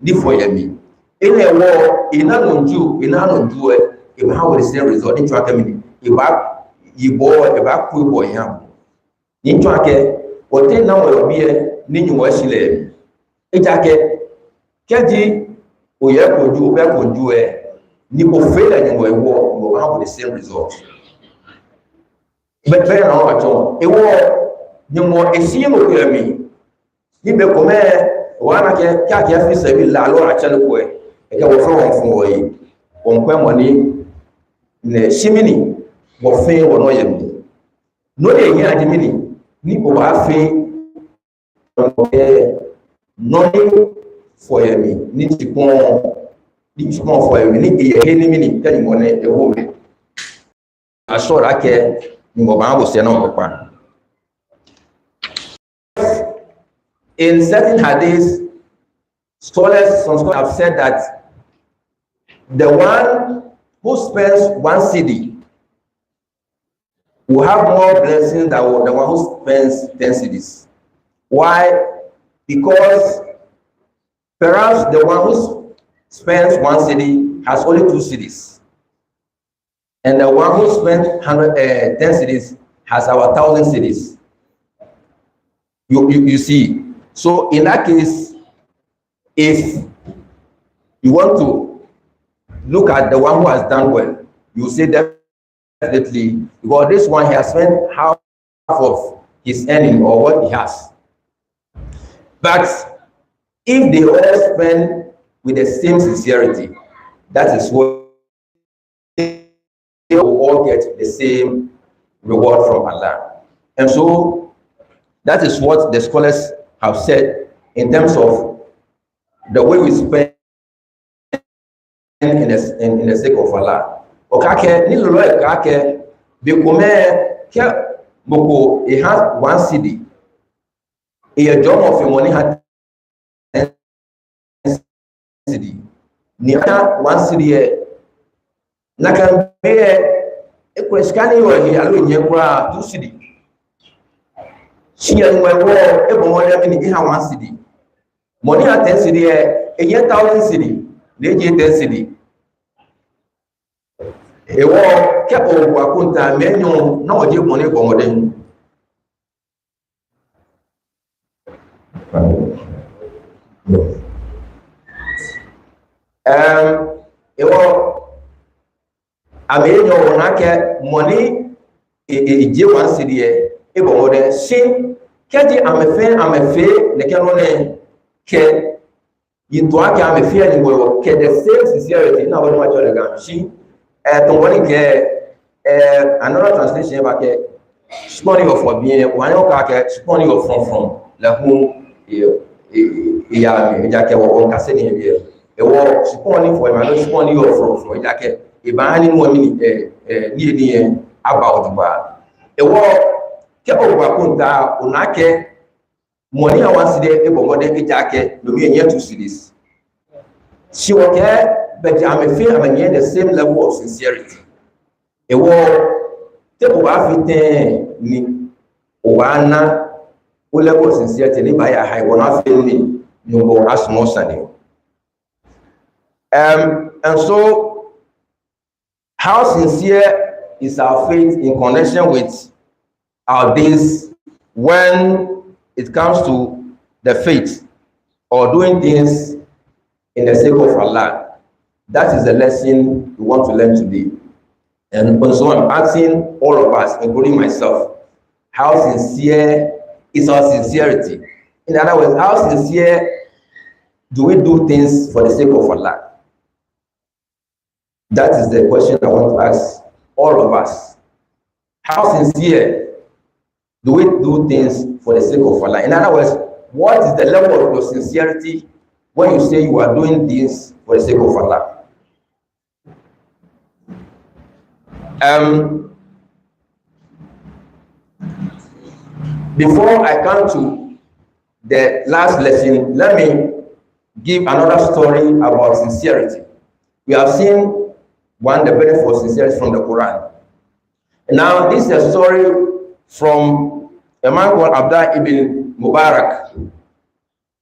ni for yami in a war in an do it if how the same result in HAFIZ if you boy if I cool boy yam in track or ten now be a nini washile ejake keji oye koju be koju ni ko fail and you will have the same result. But very now at all, a war you more a same of me. You be come one ake HAFIZ la lo a channel way. A from you on money ne shimini or fail or no yemi. No, they hear the meaning. Ni over fail nothing for me. Need to come. This one for a minute, a minute, telling money, a woman. I saw that care, Mobile was no. In certain hadiths, some scholars have said that the one who spends 1 cedi will have more blessings than the one who spends 10 cedis. Why? Because perhaps the one who spends 1 cedi has only 2 cedis, and the one who spends 10 cedis has our 1,000 cedis. You see, so in that case, if you want to look at the one who has done well, you say definitely because this one he has spent half of his earning or what he has. But if they all spend with the same sincerity, that is what they will all get the same reward from Allah. And so that is what the scholars have said in terms of the way we spend in the sake of Allah. Okake ni lolo ekake be come ke boko he has 1 cedi. A job of your money had ni 1 cedi na kan be e kweskani yo hi alo nye kwa 2 cedi shia nwe wo e bo mo dem ni ha 1 cedi money at 10 cedi e ye 1,000 cedi le je 10 cedi e wo ke o wa kunta menyo na o je money bo mo dem amenyo nake money je 1 cedi e bo de sin keji amefe ne ke no ne ke yito ake amefe ni wo ke the same sincerity na wo ma chole ga shi to woni ke another translation ba ke spawning of bien one ka ke spawning of from la hu ya ke wo ka se ni bien e wo spawning for ma no spawning of from ya ke e ba ni mo ni ni about ba e wo ke o wa kunta unake money awansi de e bomo de e jake no me nye 2 cedis si wo ke but am feel am nye the same level of sincerity e wo te o ba fit ni o wa na o level of sincerity ni ba ya high wona feel ni no go as more sunny and so how sincere is our faith in connection with our days when it comes to the faith or doing things in the sake of Allah? That is the lesson we want to learn today. And so I'm asking all of us, including myself, how sincere is our sincerity? In other words, how sincere do we do things for the sake of Allah? That is the question I want to ask all of us. How sincere do we do things for the sake of Allah? In other words, what is the level of your sincerity when you say you are doing this for the sake of Allah? Before I come to the last lesson, let me give another story about sincerity. We have seen the benefit of sincerity from the Quran. Now, this is a story from a man called Abdullah ibn Mubarak.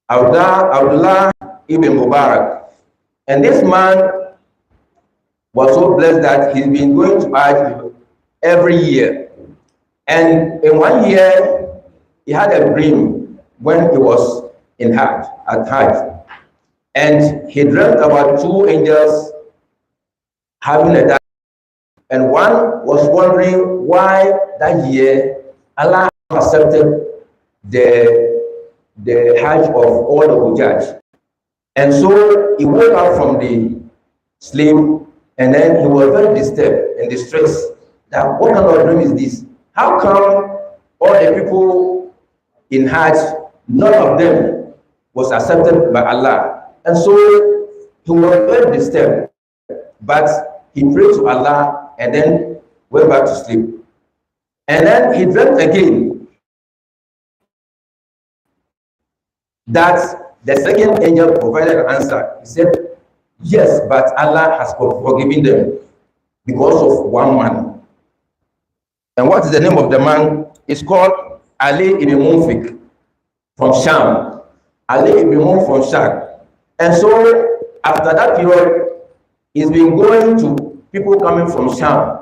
Abdullah Ibn Mubarak. And this man was so blessed that he's been going to Hajj every year. And in one year, he had a dream when he was in Hajj, at Hajj. And he dreamt about two angels having a dialogue. And one was wondering why that year Allah accepted the Hajj of all the Hujjaj. And so he woke up from the sleep, and then he was very disturbed and distressed that what kind of dream is this? How come all the people in Hajj, none of them was accepted by Allah? And so he was very disturbed, but he prayed to Allah and then went back to sleep. And then he dreamt again that the second angel provided an answer. He said, yes, but Allah has forgiven them because of one man. And what is the name of the man? It's called Ali ibn Munfik from Sham. Ali ibn Munfik from Sham. And so after that period, he's been going to people coming from Sham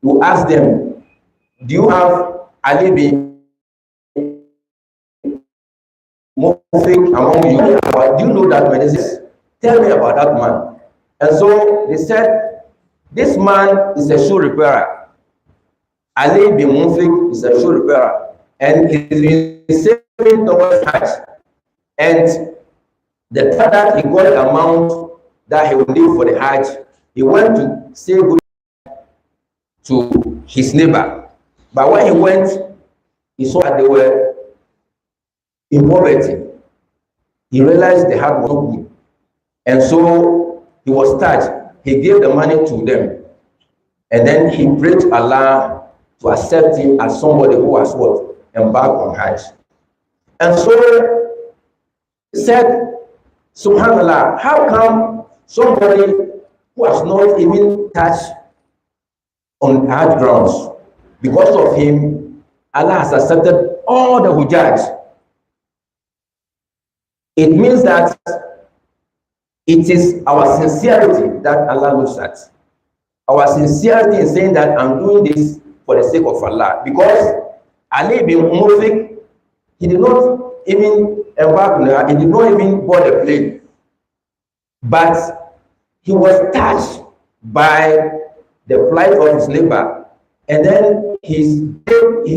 to ask them, do you have Ali ibn Mufti among you? Do you know that man? He says, tell me about that man. And so they said, this man is a shoe repairer. Ali bin Mufti is a shoe repairer, and he's saving towards Hajj. And the time that he got the amount that he would need for the Hajj, he went to say good to his neighbor. But when he went, he saw that they were in poverty. He realized the heart was not good, and so he was touched. He gave the money to them, and then he prayed to Allah to accept him as somebody who has what? Embarked on Hajj. And so he said, subhanallah, how come somebody who has not even touched on Hajj grounds, because of him, Allah has accepted all the Hujjaj? It means that it is our sincerity that Allah looks at. Our sincerity in saying that I'm doing this for the sake of Allah. Because Ali bin Mufik, he did not even embark on it, he did not even board the plane. But he was touched by the plight of his neighbor. And then he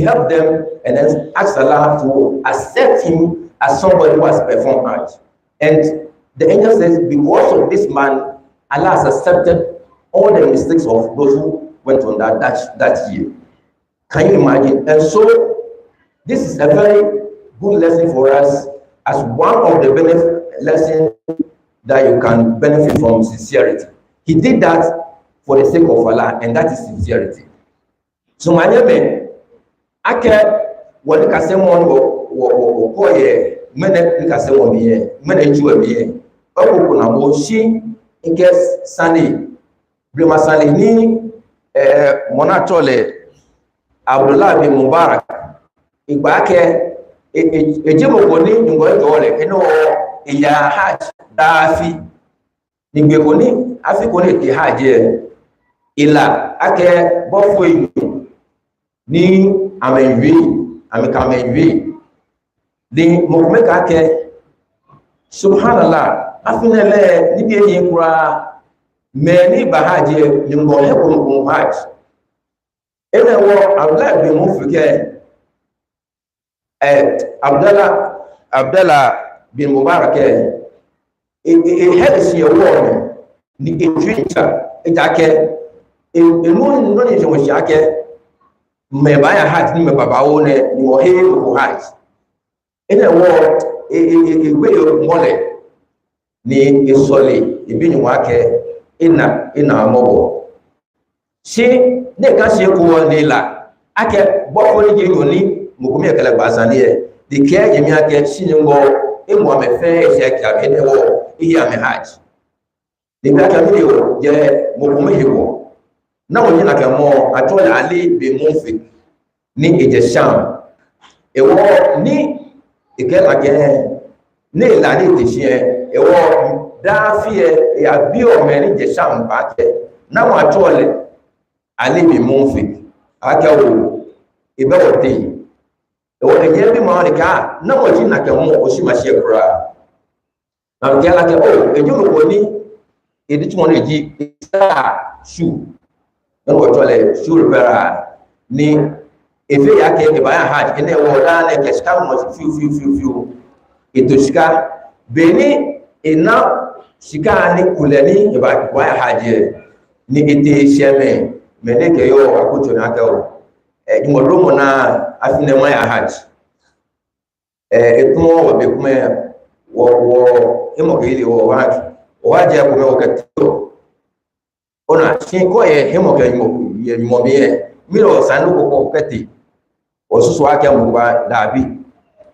helped them and then asked Allah to accept him as somebody who has performed Hajj. And the angel says, because of this man, Allah has accepted all the mistakes of those who went on that year. Can you imagine? And so this is a very good lesson for us, as one of the lessons that you can benefit from sincerity. He did that for the sake of Allah, and that is sincerity. So my name, I can when you can say one ye mene you can say one ye mene you ye oku na mo shi inges sani brima sani ni monatole Abdullah bin Mubarak igba ke ejimo ko ni ngo jole eno iya Hajj dafi nigbe ko ni afi ko ni ti Hajj ila ake bofo inu ni amenwi amikamenwi di mokumeka ke subhanallah afinele ni bi yin kura me ni bahaje ni ngo he ko Hajj ene wo Abdullah bin Mufti Abdullah bin Mubarak Hirz yewo ni etwincha etake enu no ni jomo shake me baya Hajj ni me babawo ne ni wo he ko Hajj ene wo egbe mole ni isole ibi ni wake ina mobo si ne ka se ko ni la ake bofo ni je yoni mukumi ekele gbasani e de ke yemi ake si ni ngo emu ame fe se ka ene wo iya me Hajj de ka ka mi o je mukumi hiwo na woni na ke mo atola Ali bin Mufti ni eje Sham ewo ni ikela ke ne la ni ti se e wo da fie ya bi o me ni je sham ba ke na wa tole ali bi Mufti aka wo e be o te e wo enye bi ma ni ka na wo ji na ke mo o si ma se kura na ke la ke o e ju ko ni e di ti mo ni ji shu na wo tole shu repara ni efe ya ke e ba ya haj ene wo da na ke ska mo fiu itoshika beni ina shika ni kuleni e ba kwa ya haje ni ite sheme meneke yo akucho na ka o e mo na afine mo ya haj etumo wa be kuma wo imo ke ile wo wa je kuma o ka to ona sin ko e himo ke mo be mi ro sanu ko kati o susu ake mo ba dabi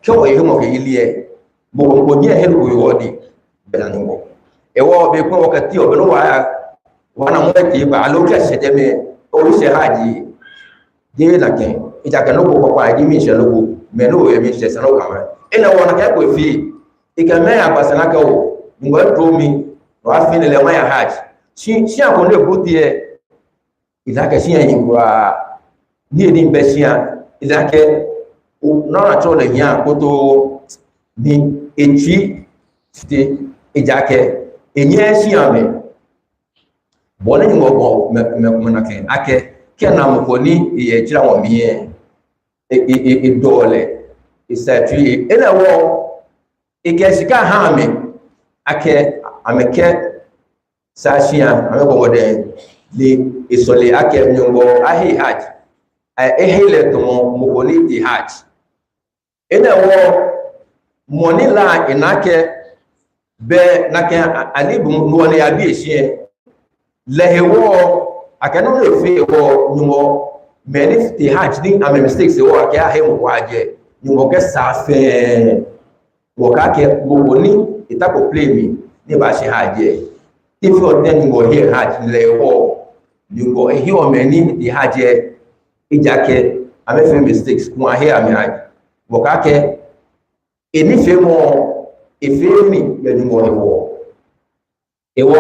ko e himo ke ile bo ni helu ko yodi belani ngo ewo be ko wakati o belo wana mweti ba aloka seteme o se haji je la ke ita kan ko kwa ji mi se logo me no e mi se sano kama ina wona ka ko fi ikame abasana ka o ngo to mi no afine le ma ya haji si akon le botie ila ka si yin kwa ni edin be sia ila ke no na to le yan ko to ni echi ti ejake enye si ame bole ni mo me na ke ake ke na mo ko ni e jira wo mi e dole isatri ena wo ike sika ha me ake ameke sashia ame ko wode ni isole ake nyongo ahi haj ehele to mo ko ni ti haj ena wo money la inake be nake alibu nuone ya bi ehie lehewo akano le fe wo nyumo many the hajj din am mistakes wo ake ahe mo waje nyumo ke safe wo ka ke wo ni itako play me ni ba she haje if you then go here hajj lewo nyumo ehi o many the hajj ijake am fe mistakes mo ahe am hajj wo ka ke eni fe mo efe mi yenu mo ewo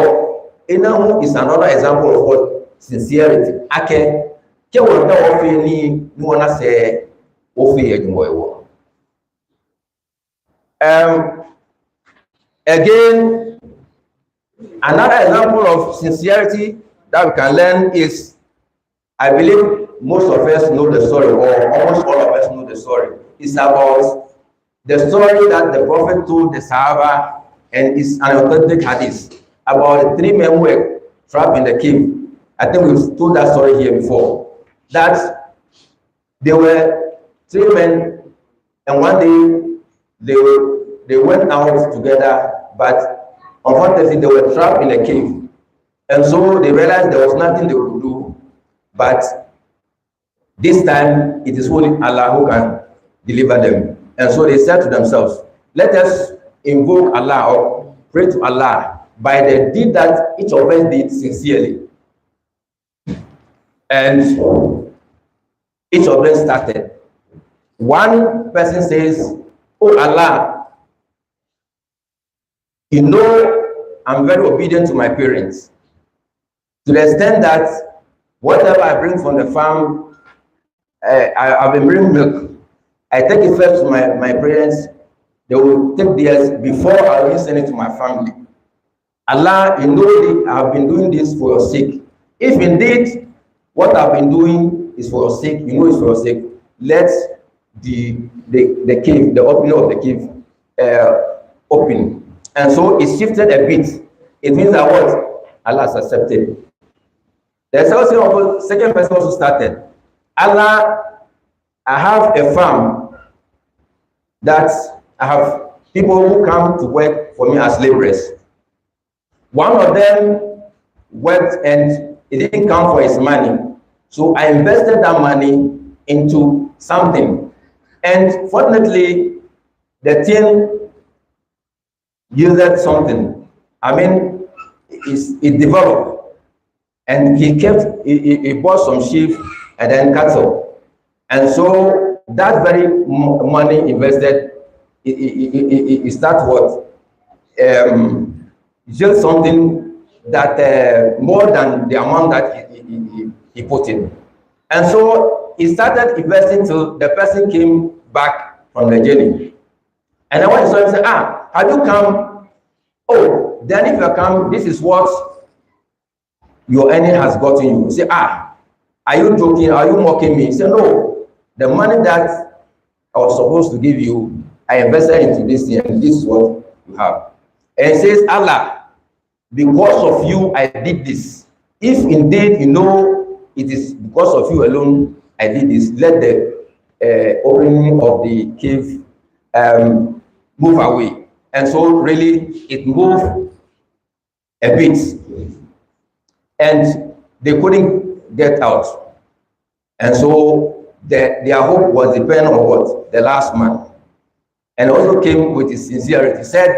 ena is another example of what sincerity ake ke wo ta wo fe ni wona se wo fe yenu mo again another example of sincerity that we can learn is, I believe most of us know the story, or almost all of us know the story. It's about the story that the Prophet told the Sahaba, and it's an authentic hadith about the three men who were trapped in the cave. I think we've told that story here before. That there were three men, and one day they went out together, but unfortunately they were trapped in a cave, and so they realized there was nothing they could do. But this time it is only Allah who can deliver them. And so they said to themselves, let us invoke Allah or pray to Allah by the deed that each of us did sincerely. And each of them started. One person says, oh Allah, you know I'm very obedient to my parents, to the extent that whatever I bring from the farm, I've been bringing milk. I take it first to my parents, they will take theirs before I will send it to my family. Allah, you know I've been doing this for your sake. If indeed what I've been doing is for your sake, you know it's for your sake, let the cave, the opening of the cave open. And so it shifted a bit. It means that what? Allah has accepted. The second person also started. Allah, I have a farm that I have people who come to work for me as laborers. One of them worked and it didn't come for his money. So I invested that money into something. And fortunately, the thing yielded something. I mean, it developed. And he bought some sheep and then cattle. And so that very money invested he start what? Just something that more than the amount that he put in. And so he started investing till the person came back from the journey. And then when he saw him, he said, have you come? Oh, then if you come, this is what your earning has gotten you. He said, are you joking? Are you mocking me? He said, no, the money that I was supposed to give you, I invested into this thing, and this is what you have. And he says, Allah, because of you, I did this. If indeed you know it is because of you alone I did this, let the opening of the cave move away. And so really it moved a bit, and they couldn't get out. And so their hope was dependent on what? The last man. And also came with his sincerity, said,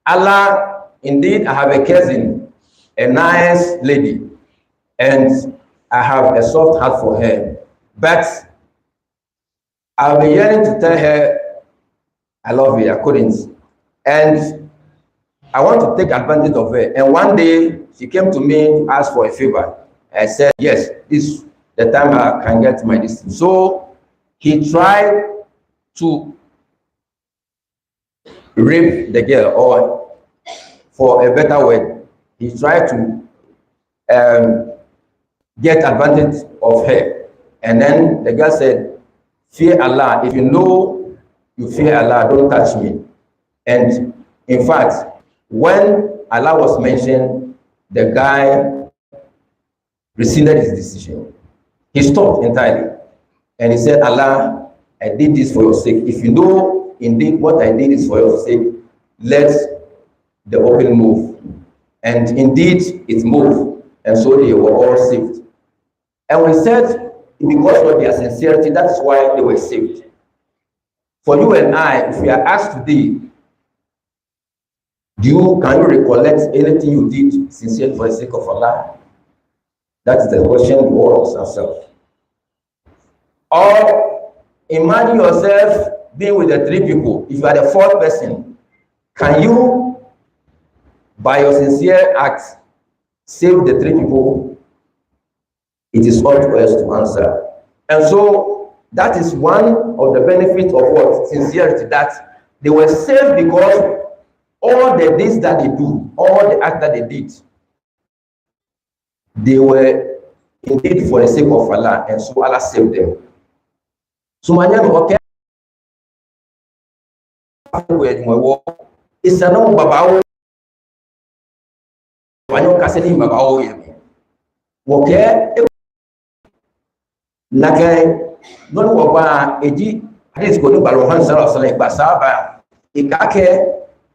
Allah, indeed I have a cousin, a nice lady, and I have a soft heart for her, but I've been yearning to tell her I love her. I couldn't, and I want to take advantage of her. And one day she came to me to ask for a favor. I said, yes, this is the time I can get my distance. So he tried to rape the girl, or for a better word, he tried to get advantage of her. And then the girl said, fear Allah. If you know you fear Allah, don't touch me. And in fact, when Allah was mentioned, the guy rescinded his decision. He stopped entirely. And he said, Allah, I did this for your sake. If you know indeed what I did is for your sake, let the open move. And indeed it moved. And so they were all saved. And we said, because of their sincerity, that's why they were saved. For you and I, if we are asked today, can you recollect anything you did sincerely for the sake of Allah? That is the question we all ask ourselves. Or imagine yourself being with the three people. If you are the fourth person, can you, by your sincere act, save the three people? It is up to us to answer. And so that is one of the benefits of what? Sincerity, that they were saved because all the deeds that they do, all the acts that they did, they were indeed for the sake of Allah, and so Allah saved them. So okay. It's a no babao. Okay. Nagai non waba eji hadis ko ni balon han sallallahu alaihi wasallam ikake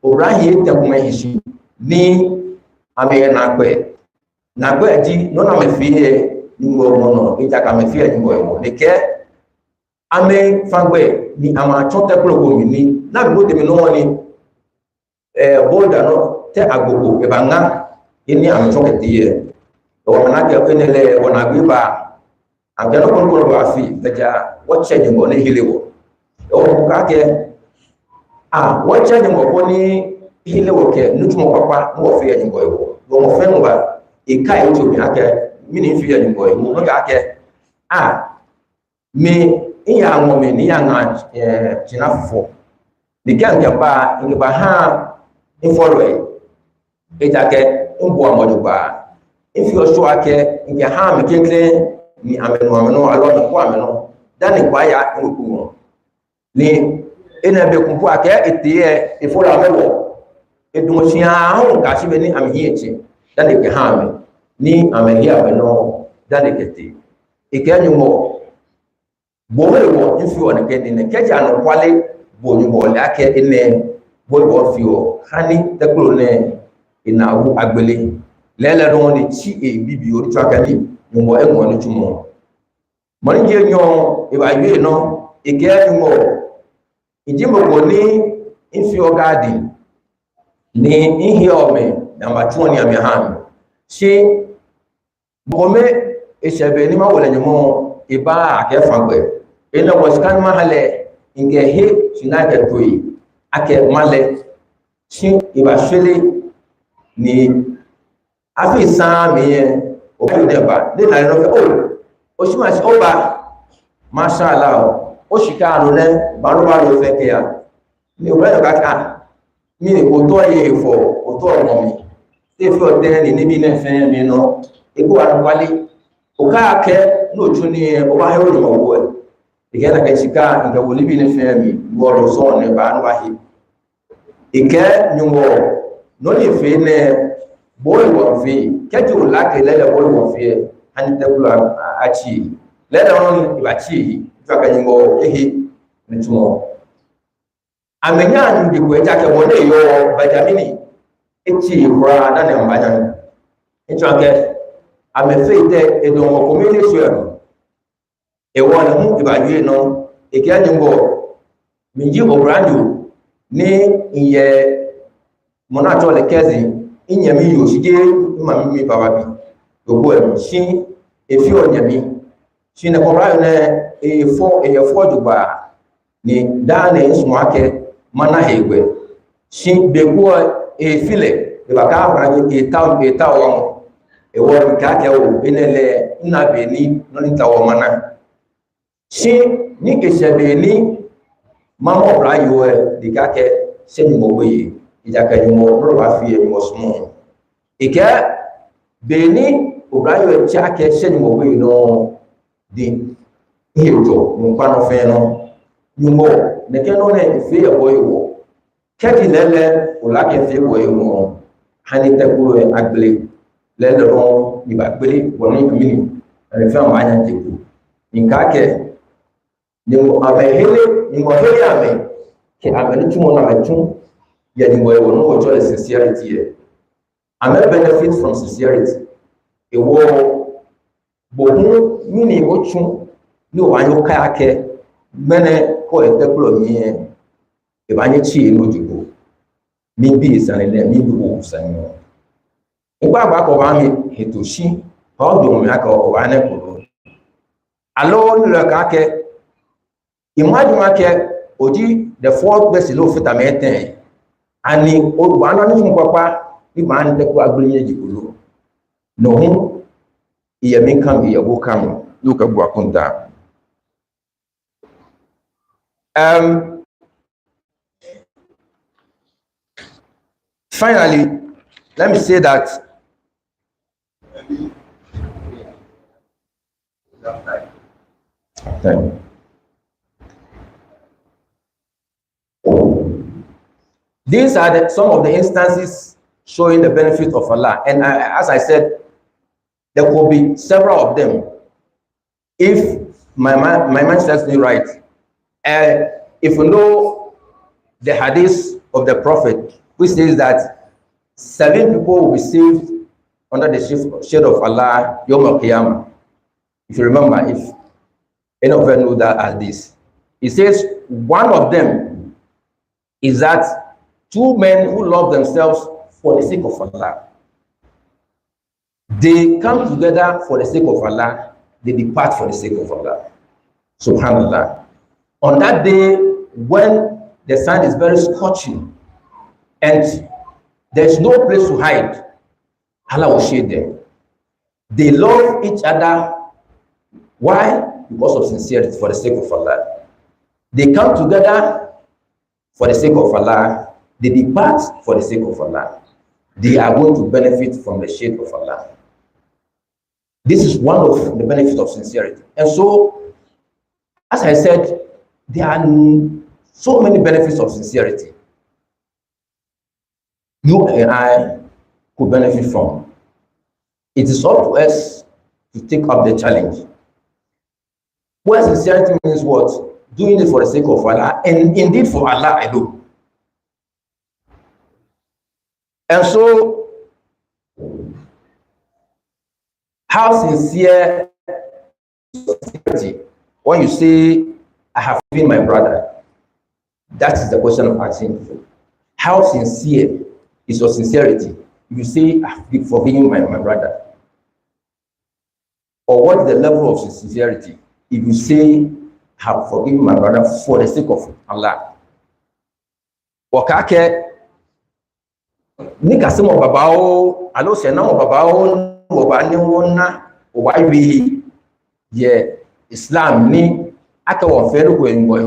orahi te kuma hishi ni ame na gbe eji non ame fiye ni mo no ita ka me fiye ni mo ne ke ame fangbe ni ama chote progo mi ni na bi te mi no ni bolda no te agogo e banga ini am choke tie o na ke enele wona gba angelo kon ba fi beja watcha ni ngo ne hilewo o ka ke watcha ni ngo ni hilewo ke nutumo papa mo fi ni ngo ewo bo mo fe ngba e kai o to mi ake mi ni fi ni ngo ewo no ga ke me iya ngo me ni anga chinafo ni kan ke ba ngi ba ha inforo e ta ke mbo amodo ba ifi o so ake ngi ha me kenkle ni ameno alo ko ameno dani kwa ya nku ni ena be kumpu ake etie e fola mewo edun sia ho ka si be ni amhi eche dani ke ha me ni amhi ameno dani kete e ke nyumo bo mewo ifi o ne ke ni ke ja no kwale bo nyumo le ake ene bo fi o hani teklo ne ina wu agbele lele do ni chi e bibi o twakani mo e mo ni tumo mo ni je nyon e ba yue no e ke mo ijimo ko ni ifi o garden ni ihi o me na ma tuo ni ame han shi mo me e shebe ni ma wole nyomo e ba ake fagbe e no mo skan ma hale inge he sina ke toyi ake male shi ibashele ni afi san mi o ko de ba de na ro fe o shi ma shi o ba mashallah o shi ka ro le ba ro fe ke ya ni o ba ka mi ni ko to ye fo o to mo mi te fi o de ni bi na fe mi no e ko wa wale o ka ke no ju ni o ba yo no wo e ke na ke chika nga wo bi na fe mi wo ro so ne ba no wa hi e ke nyumo no ni fe ne boy wo fe ke ju la ke le boy wo fe ani te ku achi le da no ba chi fa ka nyumo ehi ni tumo amenya ndi ko eja ke mo ne yo Benjamin echi bra na ne mbanya echo ake amefeite edo mo communication e wona mu ibadwe no e ke anyimbo minji obrandu ni iye mona to le kezi inyami yo shige ma mi baba bi ogo e shi e fi onyami shi ne ko ra ne e fo jugba ni dane nsumo ake mana hegwe shi bekuo e file e baka abra e ta won e won ka ke o benele na beni no ni ta wo mana shi ni ke se beni mama obra yo e di ka ke se ni mo gbe ija ka ni mo ro ba fi e mo sumo e ke beni obra yo cha ke se ni mo gbe no di hiyo mo pa no fe no nyumo ne ke no ne fe e boy wo keti lele o la ke fe boy wo hani te kuro e agle lele ron ni ba gbele woni mini e fe ma anya jeku nka ke ni mo abehele ni mo hele ame ke abele tumo na atun ya ni mo e wono o jole sincerity e ame benefit from sincerity e wo bohun mini o tun ni o anyo ka ke mene ko e te kuro mi e ba nye chi no jibo mi bi sanile mi bu sanyo ngba gba ko ba mi hetoshi ho do mi aka o wa ne ko alo ni le ka ke imagine ma ke oji the fourth best lo fita me ten ani o wa na ni papa ni ma n te ko agbenye jikolo no hu iye mi kan iye bo kan yo ka bu akunta finally, let me say that these are some of the instances showing the benefit of Allah, and as I said, there will be several of them if my mind serves me right. If you know the hadith of the Prophet, which says that 7 people will be saved under the shade of Allah Yawm al-Qiyamah. If you remember, if any of you know that as this, it says one of them is that 2 men who love themselves for the sake of Allah. They come together for the sake of Allah, they depart for the sake of Allah. Subhanallah. On that day, when the sun is very scorching and there's no place to hide, Allah will shade them. They love each other. Why? Because of sincerity, for the sake of Allah. They come together for the sake of Allah. They depart for the sake of Allah. They are going to benefit from the shade of Allah. This is one of the benefits of sincerity. And so, as I said, there are so many benefits of sincerity you and I could benefit from. It is up to us to take up the challenge. Well, sincerity means what? Doing it for the sake of Allah, and indeed for Allah alone. And so, how sincere is sincerity? When you say, I have forgiven my brother, that is the question I'm asking. How sincere is your sincerity? If you say, I have forgiven my brother. Or what is the level of sincerity if you say, I have forgiven my brother for the sake of Allah? okake ni kasimo babao alo se na babao wo ba ni wona wa wi ye Islam ni aka wo fe ko ngo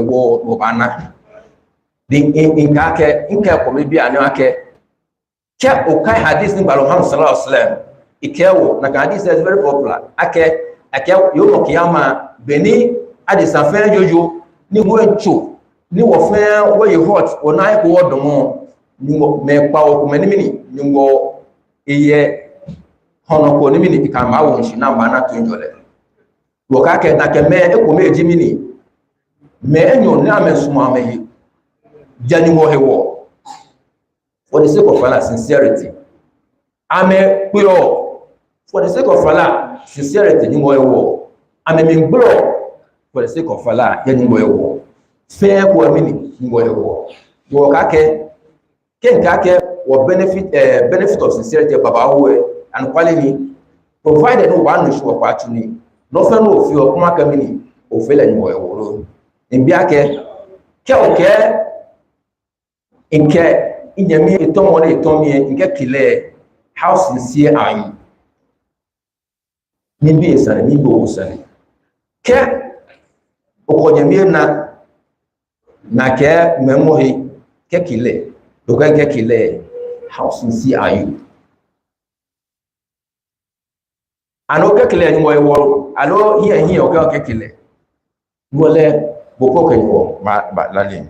wo ba na din inkake inka ko bi anu ake ke okai hadith ni balo Muhammad sallallahu alaihi wasallam ikewo na hadith is very popular ake yo kiyama beni adi safen jojo ni wo encho ni wo fe wo ye hot ona ko wodomo ni wo me pa o ko meni ni wo iye hono ko ni mini ka ma wo nshi na ma na to njole wo ka ke na ke me e ko me jimini me enyo na me suma me yi jani wo hewo for the sake of Allah sincerity ame pure for the sake of Allah sincerity ni wo hewo ame min bro for the sake of Allah ya ni wo hewo fe ko mini ni wo hewo wo ka ke what benefit of sincerity baba wo and quality provided no one no show opportunity no fe no fi o kuma kamini o fe la ni wo hewo nbi ake ke o ke inke inyami itomo na itomi inke kile how sincere are you ni bi esane ni bo usane ke okonyami na ke memory ke kile do ke kile how sincere are you ano ke kile ni mo ewo alo here o ke kile wole boko ke wo ba lale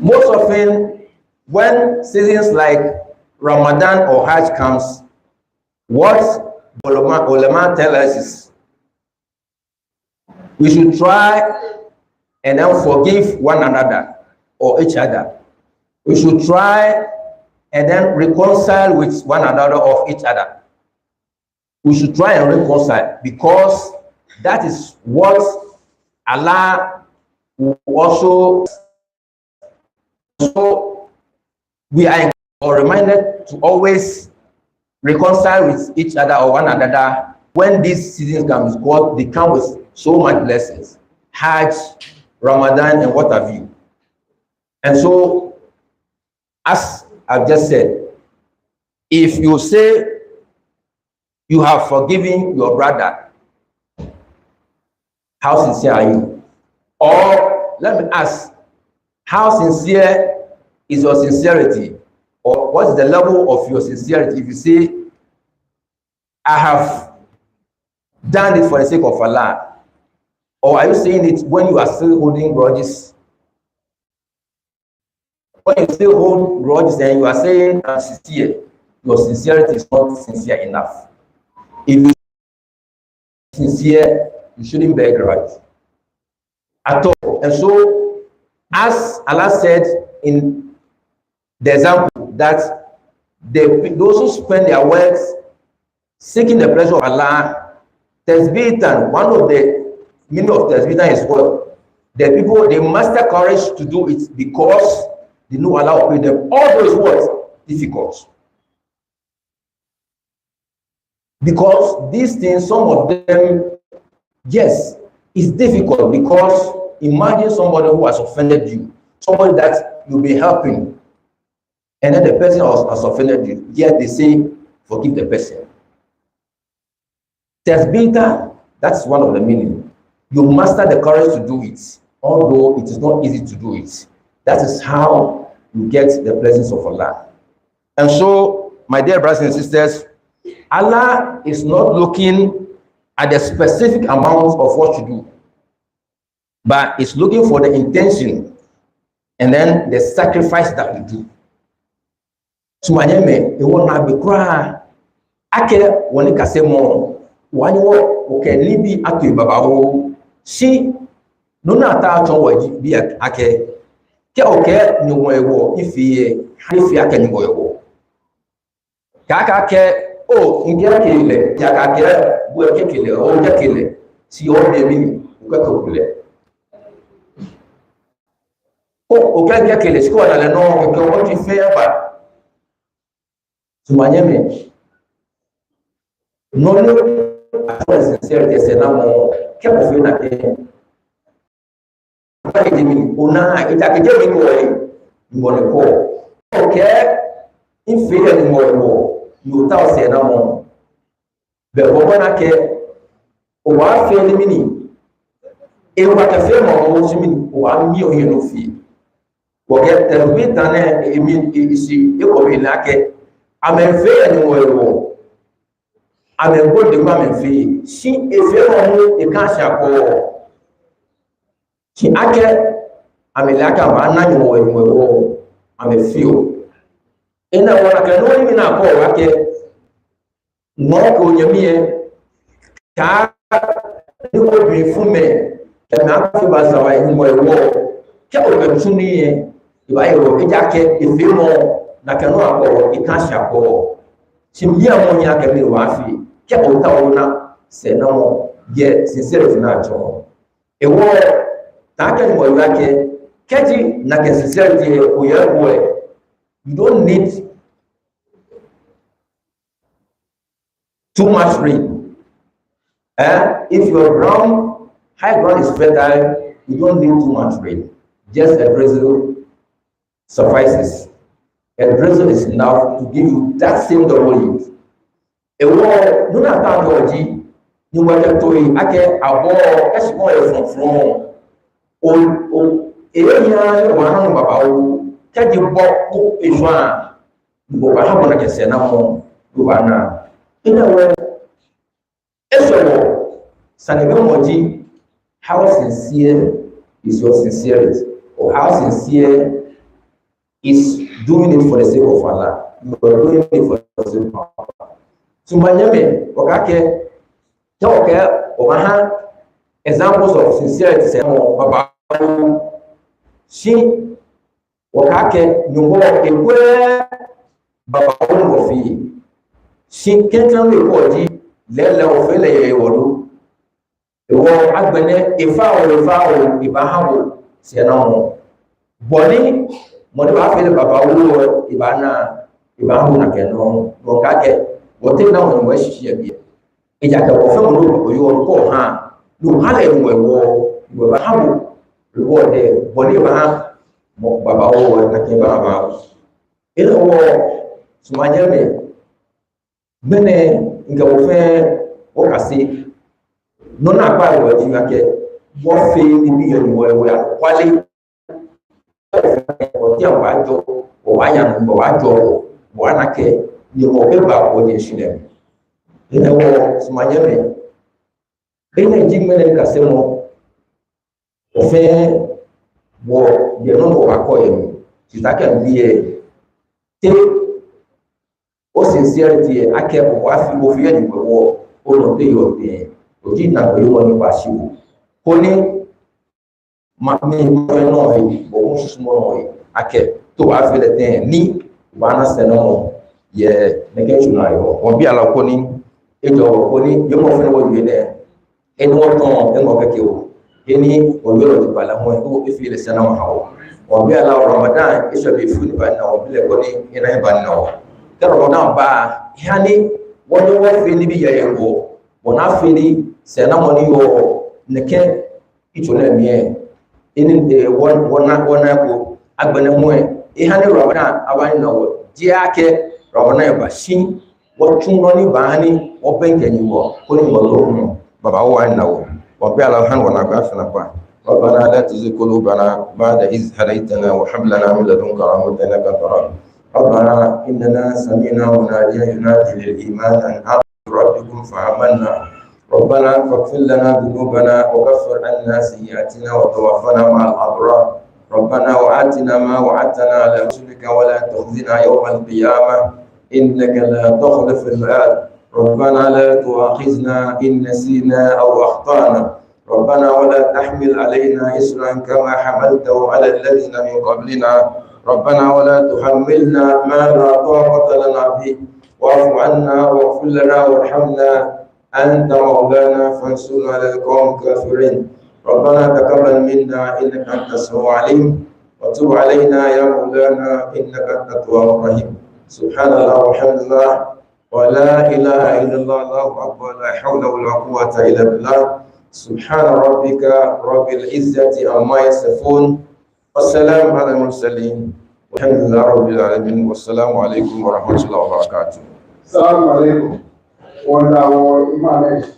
most often when seasons like Ramadan or Hajj comes, what ulama tell us is we should try and then forgive one another or each other. We should try and then reconcile with one another of each other. We should try and reconcile because that is what Allah will also. So we are reminded to always reconcile with each other or one another when these seasons come, because they come with so much blessings, Hajj, Ramadan, and what have you. And so, as I've just said, if you say you have forgiven your brother, how sincere are you? Or let me ask, how sincere is your sincerity? Or what is the level of your sincerity? If you say, I have done it for the sake of Allah, or are you saying it when you are still holding grudges? When you still hold grudges and you are saying, I'm sincere, your sincerity is not sincere enough. If you are sincere, you shouldn't bear grudge at all. And so, as Allah said in the example, that those who spend their wealth seeking the pleasure of Allah, tasbitan, one of the meaning of tasbitan is what? The people, they muster courage to do it because they know Allah will pay them all those words difficult. Because these things, some of them, yes, it's difficult because imagine somebody who has offended you, somebody that you'll be helping, and then the person has offended you, yet they say, forgive the person. Tasbita, that's one of the meaning. You master the courage to do it, although it is not easy to do it. That is how you get the presence of Allah. And so, my dear brothers and sisters, Allah is not looking at the specific amount of what you do, but it's looking for the intention and then the sacrifice that we do. So manyeme, it will not be cry. Ake woni kase mo, wani wo oke libi atu babawo. Si no na ta chon waji bi ake. Ke oke ni wo ewo ifi ake ni wo ewo. Kaka ke o ngira kele, ya ka ke bu eke kele o ja kele. Si o de mini, o ka ko kele. O ganga kele siko na le no ko o ti fe ba tumanyeme no no sincerity se na mo ke ko fe na ke ba ke mi ona ita ke je mi ko e mo le ko ke in fe ni mo ko yo ta o se na mo be ko na ke o wa fe ni mini e wa ka fe mo o si mini o wa mi o ye no fi o ke te mi tane e mi isi e ko mi na ke amen fe ni mo ko amen ko de ma men fe si e fe mo e kan sha ko ki ake amelaka ba na ni mo ame fio ina wana ka no ni na ko wake no ko nyamie ka ni ko bi fume e na ko ba sa wa ni mo ke o ga tuni e ba yo e jake e fi mo na ka no akọ e ka sha ko chimia mo nya ka bi wa fi ke o ta o na se na mo ye sincerity na jo e wo ta ka mo wake keji na ke sincerity o ye boy. You don't need too much rain. If your ground, high ground is fertile, you don't need too much rain. Just a drizzle suffices. A drizzle is enough to give you that same double yield. A wall, do not have Georgie. You want to toy, I can avoid a small from oh, area one about. Kaji boko ishwa boba habo na kese na mo bana ina we esowo sanebe moji how sincere is your sincerity or how sincere is doing it for the sake of Allah. You are doing it for the sake of Allah. Sumanyame okake toke omaha examples of sincerity say mo baba shi wakake nyumbo ekwe baba wo fi si kentan le ko ji lele o fe le yoru ewo agbene ifa o ibahawo se na mo boni mo ni ba fe le baba wo ibahawo na ke no wakake wote na mo mo shishi bi eja ka ko fe mo lo yo ko ha lu ha le wo bahawo wo de boni ba mo baba wo na ke baba ila wo sumanya mene nga wo fe o kasi no na pa wo ji ga ke wo fe ni bi yo wo kwale o ti wa jo o wa ya no wa jo wo na ke ni mo ke ba wo ni shile ila wo sumanya ina ji mene ka se mo o fe wo de no mo akoye sitake biye te o sincerity ake o afi o fi eni wo o lo de yo de o ji na ko yo ni pa si wo ko ni ma mi no e bo mo sumo no e ake to afi le ten ni ba na se no ye ne ke tuna yo o bi ala ko ni e jo ko ni yo mo fe wo ye de eni wo ton e mo ke o eni o yo lo bala mo o e fi le se na ma hawo o bi ala Ramadan e so be fu ni ba na o bi le ko ni ina ba na o ka Ramadan ba yani woni wo fi ni bi ye ko bona fi ni se na mo ni yo ne ke ito na mi eni de wona ko agbene mo e hani Ramadan awani na wo ji ake Ramadan ba shi wo tun no ni ba ni wo ben ke ni wo ko ni mo lo baba wo an na wo وبي على الحن ونعرفنا با ربنا لا تزغ قلوبنا بعد إذ هديتنا وهب لنا من لدنك رحمة إنك أنت الوهاب ربنا إننا سمعنا مناديا ينادي للإيمان أن آمنوا بربكم فآمنا ربنا فاغفر لنا ذنوبنا وكفر عنا سيئاتنا وتوفنا مع الأبرار ربنا وآتنا ما وعدتنا على رسلك ولا تخزنا يوم القيامة إنك لا تخلف الميعاد ربنا لا تؤاخذنا إن نسينا أو أخطأنا ربنا ولا تحمل علينا إصرا كما حملته على الذين من قبلنا ربنا ولا تحملنا ما لا طاقة لنا به واعف عنا واغفر لنا وارحمنا أنت مولانا فانصرنا على القوم الكافرين ربنا تقبل منا إنك أنت السميع العليم وتب علينا يا مولانا إنك أنت التواب الرحيم سبحان الله والحمد لله ولا إله إلا الله الله أكبر لا حول ولا قوة إلا بالله سبحان ربك رب العزة عما يصفون والسلام على المرسلين والحمد لله رب العالمين والسلام عليكم ورحمة الله وبركاته. السلام عليكم. Our Eman,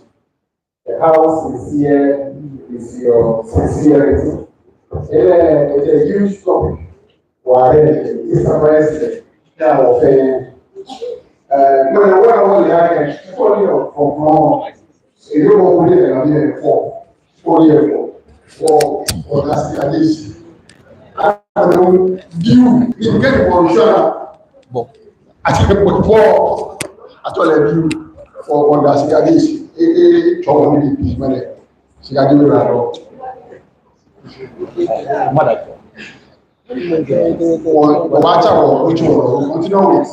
how sincere is your sincerity? It's a huge topic. Why is a president now saying, no, what I want to ask is for more. You don't want to live in 4 years for GASKIYA. I don't do you get the one. I think what I told you for GASKIYA trouble with the money. She got given that up. Which one? Continue with.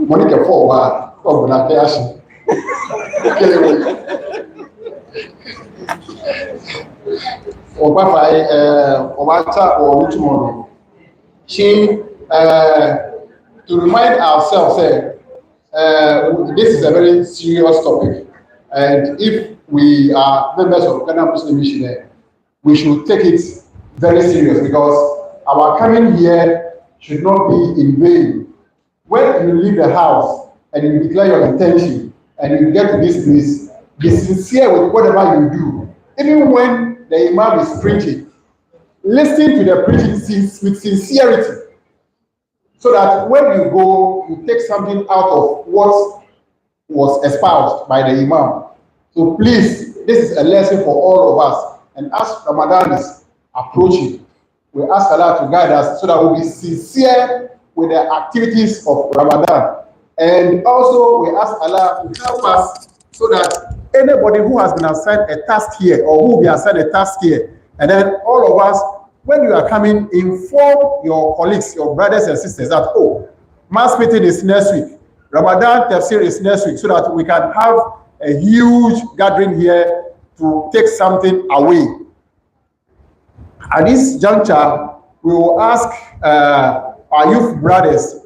Money can fall back. Oh, but cash. Or Papa, or which one? She to remind ourselves this is a very serious topic, and if we are members of Ghana Muslim Mission, we should take it very serious because our coming here should not be in vain. When you leave the house and you declare your intention and you get to this place, be sincere with whatever you do. Even when the Imam is preaching, listen to the preaching with sincerity, so that when you go, you take something out of what was espoused by the Imam. So please, this is a lesson for all of us. And as Ramadan is approaching, we ask Allah to guide us so that we'll be sincere with the activities of Ramadan. And also we ask Allah to help us so that anybody who has been assigned a task here or who will be assigned a task here, and then all of us, when you are coming, inform your colleagues, your brothers and sisters that, oh, mass meeting is next week, Ramadan tafsir is next week, so that we can have a huge gathering here to take something away. At this juncture, we will ask our youth brothers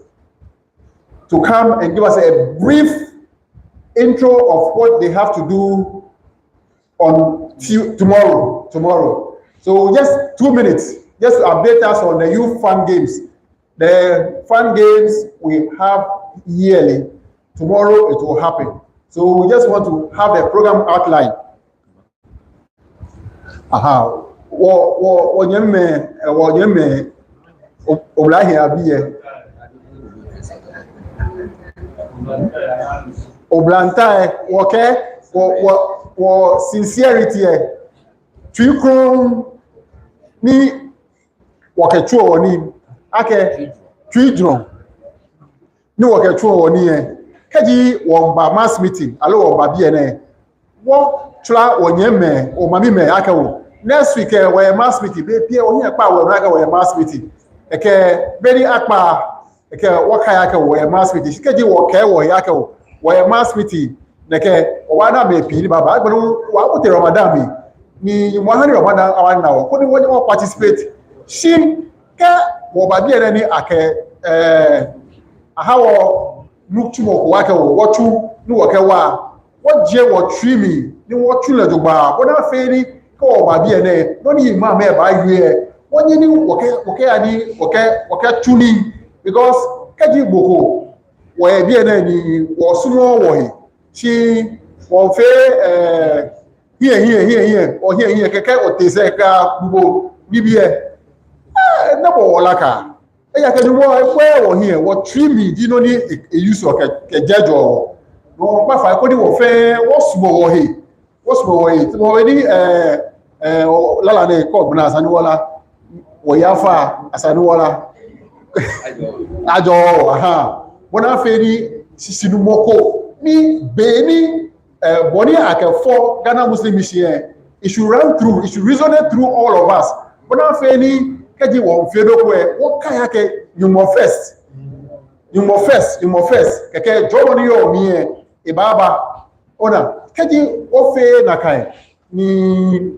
to come and give us a brief intro of what they have to do on tomorrow. So just 2 minutes, just to update us on the youth fun games. The fun games we have yearly. Tomorrow it will happen. So we just want to have the program outline. Sincerity. Twikron ni wakechuo woni ake twidron ni wakechuo woni kaji womba mass meeting alo womba bie ne wo tla wonyeme o mami me ake wo next week we mass meeting be pie wo hia pa wo ake wo mass meeting eke beri akpa eke wo kai ake wo mass meeting kaji wo kai wo ake wo mass meeting neke o wana me pi ni baba agbonu wa ko te Ramadan bi ni mwahani Ramadan awana wo ko ni won participate shin ka wo ba bi ere ni ake ahawo nuktumo ko wake wo wotu ni wo ke wa wo je wo trimi ni wo tule jogba wo na fe ni ko wo ba bi ere no ni imam e ba yue won ni wo ke ani wo ke tuni because kaji gboko wo e bi ere ni wo sumo wo hi shi wo fe here or here keke o tese ka bubo bibie na bo wolaka e ya ke ni wo e wo here wo trimi di no ni e use o ke jejo no pa fa ko di wo fe wo sumo wo he ti mo ni lala ne ko buna asani wala wo yafa asani wala ajo bona fe ni sisinu moko ni beni body for Ghana Muslim Mission, it should run through, it should resonate through all of us. But now, Fanny, Kaji won't feel okay. What kayake you more first? Kake Jordan yo me e baba. Ona Kaji ofe nakai ni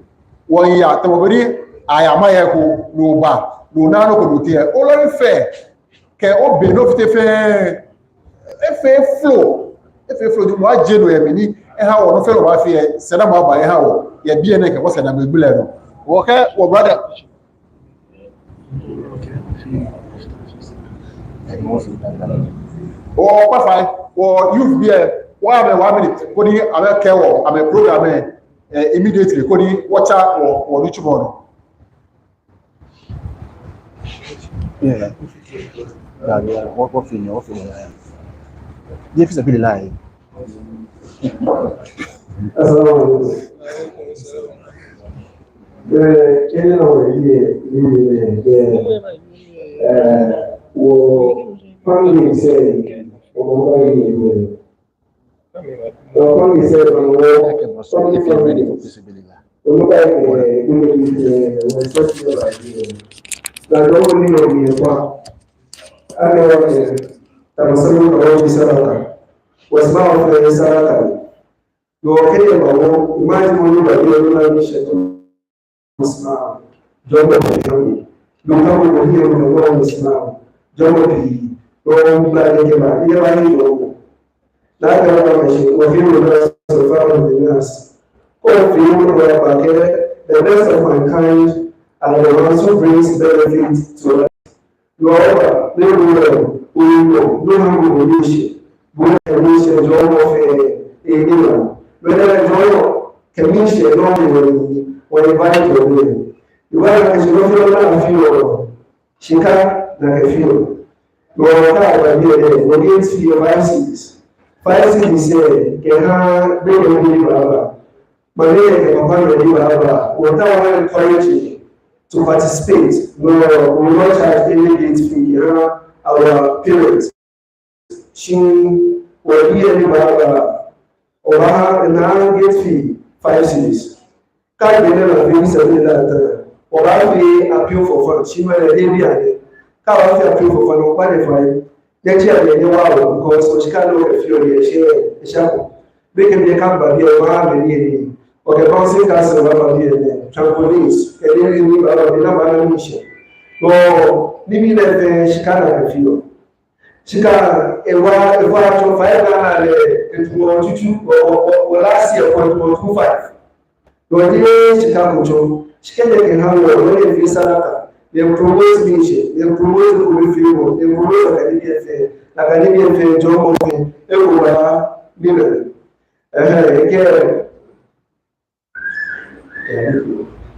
wanya tabori ayamaye ko no ba no nano ko dutie. Olori fe ke obe no fite fe flow. If you flow, you are genuine. how or no wa fe se na ma ba how ya bie na ke wo se na be gbule no wo ke wo brother or qualify or youth be one minute ko ni aba ke wo aba program immediately ko ni watch or reach more yeah what feeling this is a bit lie family say family say the best of mankind and the ones who brings benefit to us. Lord, no one will know, no one will wish it. Both can wish a job of a Eman. Whether a job can wish a long or invite your name. You are as you feel like a few. Shika like a few. You are a few. We get to your 5 cities. 5 cities say, can have bring a new Baba. But then, without encourage you to participate, we will not charge any gate fee. Our parents, she will be any Baba or have gate fee 5 cities. Can't be never being something that or I may appeal for fun. She will be a can't appeal for fun or qualify. Next year, because she can't know if you're a shadow. They can be a camp here or okay, bouncing castle about here, trampolines, and then you about the number mission. Oh, maybe that she can't feel. She can a while to 5 or last year 0.25. Your she can't control. She can have your visa. They promote mission, they promote the film, they promote academic fair, job of everywhere, women. Again.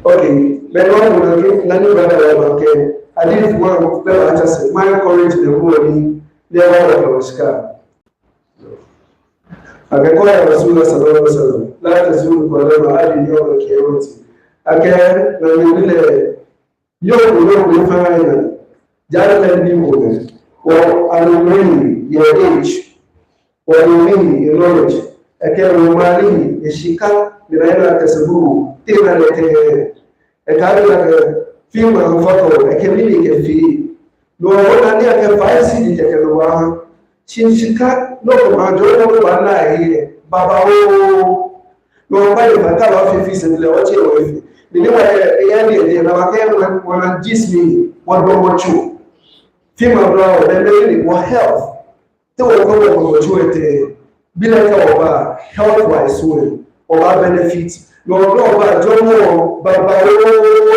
Okay, but one will give Nani Brother, okay. I did one well, I just said, my courage, the whole never of Oscar. I can call it as soon as I know, not as soon as I did your carrot. Again, when we will, you will find Jared and woman, or I will mean your age, or you mean your knowledge. Again, we marry a shika, the Rana Casabu. Tena lete ekari la film na photo ekemini ke fi no ona ni ake 5 cd ke lo wa chinchika no ko ma jo no ba na hi baba o no ba le ka lo fi se le o che o fi ni wa ya ni na wa ke na jismi wa do mo chu film abroad and then what health to ko ko chu ete bila ka ba health wise o ba benefits Lord, Jomo, Baba,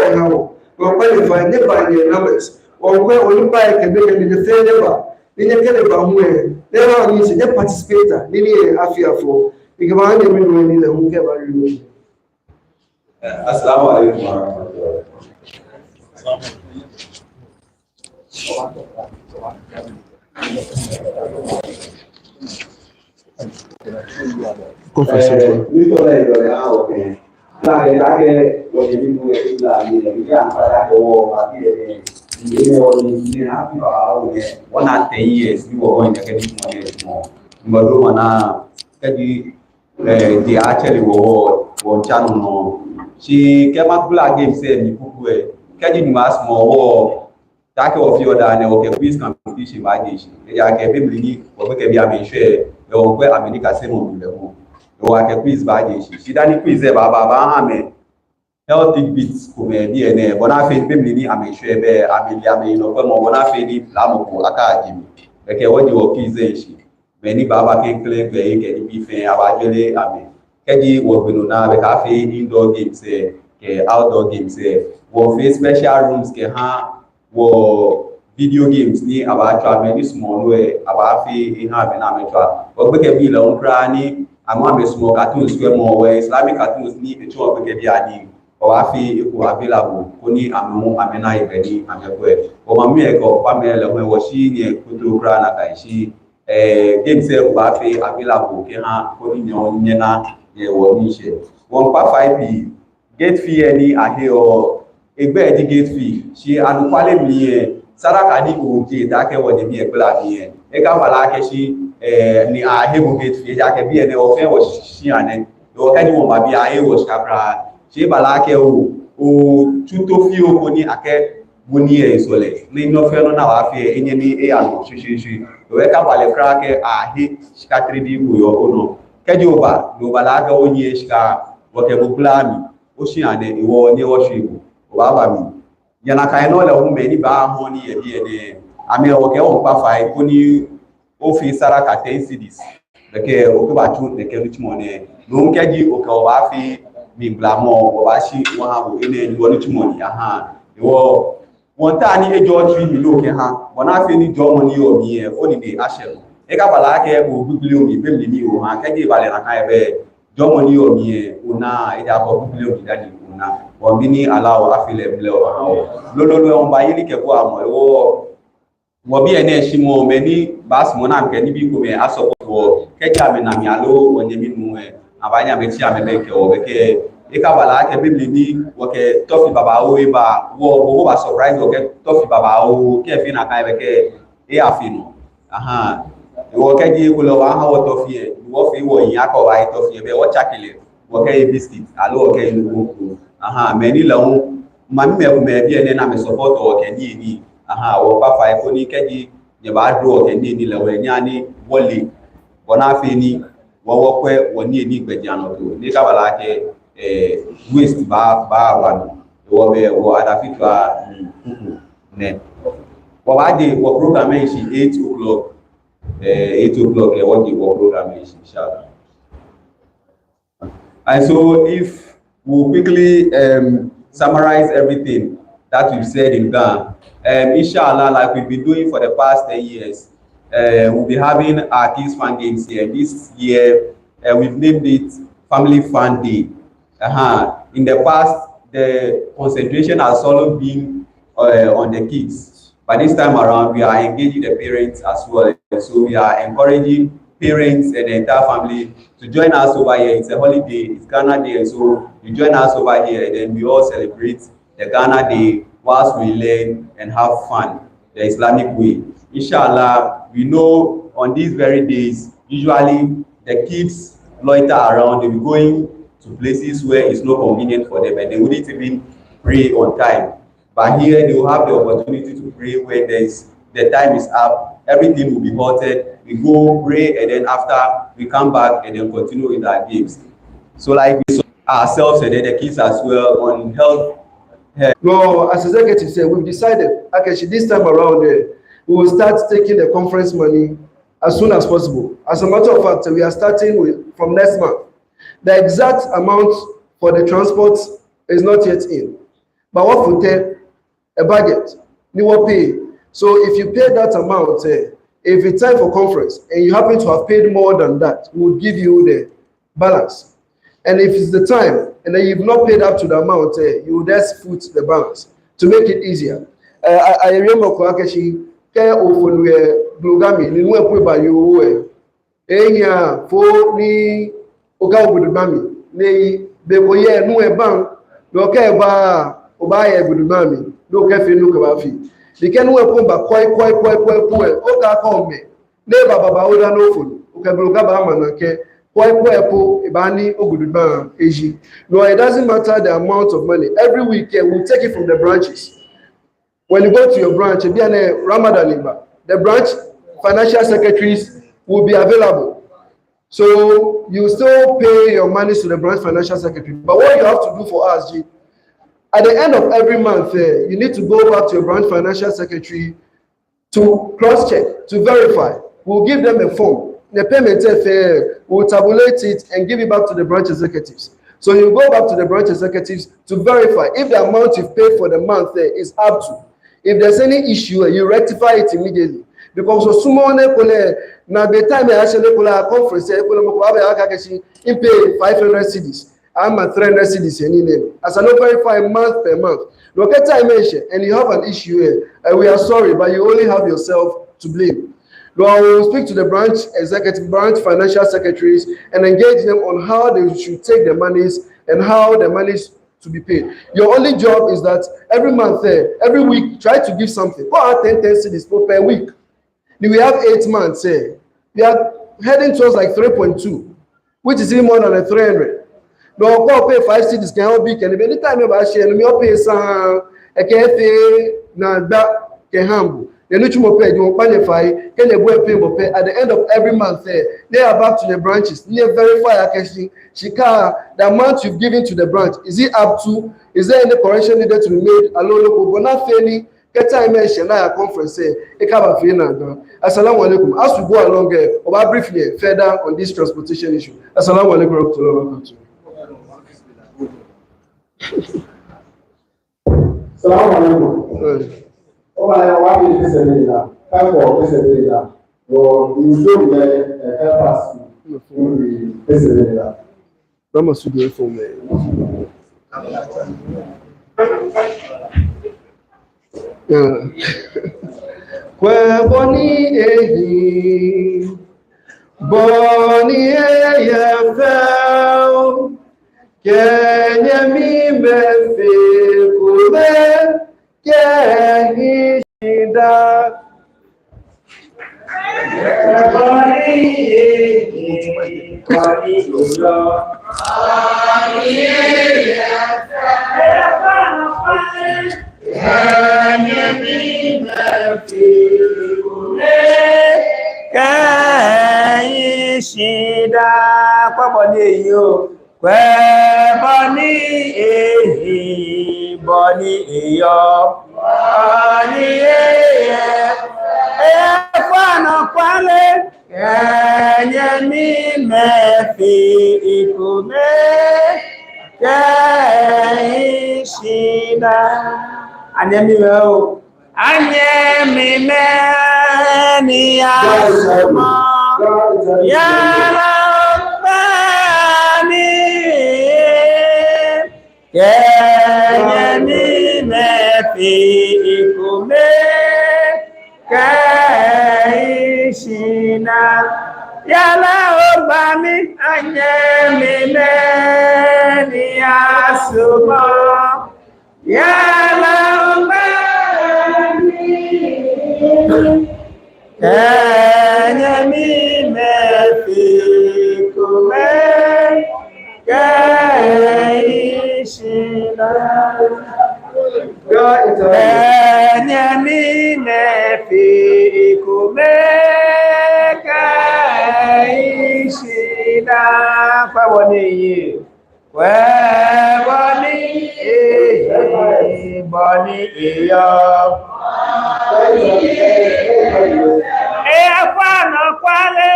and qualify never in numbers, or where you buy can make in the fair never. In a caliber where there are needs a participator, nearly a fear for the command when the who ever you. Assalamu alaikum. One at 10 years, you were going to get more. But they actually were channel. She came up black game, said, can you mask more war? Take off your dad, okay, please competition by this. They are getting really, or we can be a share. Where America say no level. You are a quiz by this. She done quiz about Hame. Healthy bits come DNA, but I feel maybe I'm sure there. I mean, no more when I feel it, Lamoko, Akajim. Okay, what you are quiz, she. Many Baba can claim they can be fair about Jele, I mean. keji wo bino na be ka fi indoor games ke outdoor games wo fi special rooms ke ha wo video games ni aba twa me small we aba fi ha be na me twa wo be ke bi la nkra ni ama be small cartoons we mo we Islamic cartoons ni e twa be ke bi ani o afi ko available ko ni amu amena ibedi amekwe o mami e ko pamele we wo shi ni kutu kra na kai shi games e ko afi available ke ha ko ni nyena ye wo ni she won pa 5p gate fee ni ahe o egbe di gate fee shi anukwale mi saraka di oje ta ke wo de bi egla mi e ka wala ke shi ni ahe bo gate fee ja ke bi ene o fe wo shi ane o ka ni wo ma bi ahe wo skapra shi bala ke o tuto fi o ko ni ake boni e isole ni no fe no na wa fi enye ni e anu shi o e ka wale kra ke ahe skatri di ko yo ono keji oba no bala ga onye shika wo ke bo blami o shi ane iwo ni wo shi o ba ba mi yana kai no le hu me ni ba ho ni e bi ene ame wo ke o pa fa ko ni o fi sara ka 10 cedis de ke o ko ba chu de ke luchi mo ne no keji o ko ba fi mi blamo o ba shi wo ha wo ene ni wo luchi mo ni aha iwo won ta ni ejo 3 mi lo ke ha wona fi ni jo mo ni o mi e o ni de ashelo e ka bala ke o bibli o mi be ni o ha keji bale na kai be jo mo ni o mi e una e da bo bibli o mi dadi una o mi ni alawo afile ble o ha lo on ba yili ke ko amo e wo bi ene shi mo me ni bas mo na nke ni bi ko me aso ko keji ame na mi alo wonye mi nu e abanya be ti ame be ke o be ke e ka bala ke bibli ni wo ke tofi baba o e ba wo ba surprise wo ke tofi baba o ke fi na kai be ke e afinu aha wo keji ko lo wa ha wo tofi e wo fi wo yin akọ wa tofi e be wo chakile wo ke biscuit alo wo ke nu ko aha me ni lo ma mi me bi ene na me support wo ke ni aha wo pa fa ko ni keji je ba do wo ke ni lo we nya ni wole bona fi ni wo kwe wo ni gbeji ano to ni ka bala ke waste ba wa wo be wo ada fitwa ne wo ba de wo program e shi 8 o'clock 8 o'clock what the work program is inshallah. And so if we quickly summarize everything that we've said in Ghana, inshallah, like we've been doing for the past 10 years, we'll be having our Kids Fun Games here. This year, we've named it Family Fun Day. In the past, the concentration has always been on the kids. But this time around, we are engaging the parents as well. So we are encouraging parents and the entire family to join us over here. It's a holiday, it's Ghana Day, so you join us over here, and then we all celebrate the Ghana Day whilst we learn and have fun the Islamic way. Inshallah, we know on these very days, usually the kids loiter around, they'll be going to places where it's not convenient for them and they wouldn't even pray on time. But here they will have the opportunity to pray when the time is up, everything will be halted, we go pray, and then after we come back and then continue with our games. So like we saw ourselves and then the kids as well on health. No, as executive said, we've decided, actually this time around, we will start taking the conference money as soon as possible. As a matter of fact, we are starting from next month. The exact amount for the transport is not yet in. But what we take a budget, you will pay. So if you pay that amount, if it's time for conference and you happen to have paid more than that, we will give you the balance. And if it's the time and then you've not paid up to the amount, you will just foot the balance to make it easier. I remember Kwakashi, Blugami, Ninuepa, you were for me, Okabudumami, Nay, Beboye, Nueban, Lokeba, Obaya Budumami, no cafe, no kafi. The can weapon by quite, Oka call me, Neighbor Baba Oda no food, Okabugabama, okay. No, it doesn't matter the amount of money. Every week we'll take it from the branches. When you go to your branch, the branch financial secretaries will be available. So you still pay your money to the branch financial secretary. But what you have to do for us, at the end of every month, you need to go back to your branch financial secretary to cross-check, to verify. We'll give them a form. the payment fair, we'll tabulate it and give it back to the branch executives. So you go back to the branch executives to verify if the amount you've paid for the month is up to. If there's any issue, you rectify it immediately. Because so someone now the time I actually pull a conference, I pay 500 cedis. I'm at 300 cedis any as I don't verify month per month. Look at time and you have an issue here, and we are sorry, but you only have yourself to blame. Lord, we will speak to the branch executive, branch financial secretaries, and engage them on how they should take the monies and how the monies to be paid. Your only job is that every month, every week, try to give something. Go out 10 cedis per week. We have 8 months. We are heading towards like 3.2, which is even more than 300. No, go pay 5 cedis can help big, and anytime you buy share, you pay some a cafe na that can humble. The new pay you qualify, can you pay at the end of every month? They are back to the branches. Near verify Shika, the amount you've given to the branch, is it up to? Is there any correction needed to be made? Alone, but not failing. Get time mention a conference. Assalamu alaikum. As we go along, we'll briefly further on this transportation issue. Assalamu alaikum. Salaam alaikum. Oh, I want to listen now. Come for listen now. So you should help us to listen now. Vamos subir for me. Boni ehi, boni eyafel. Kenya mi mefe kule Kenya shida Boni ehi, boni eyo, boni efano kwale, Kenya mi mefi ikume, Kenya shida. Anyemi weo, anyemi me ni asuma, yala. Kenya mi mefi ikume kaishina yala obami anye mi ni asuma yala obami Kenya mi mefi ikume Kenya mi mefi ikumeka ishina paboni boni iyo afano kwale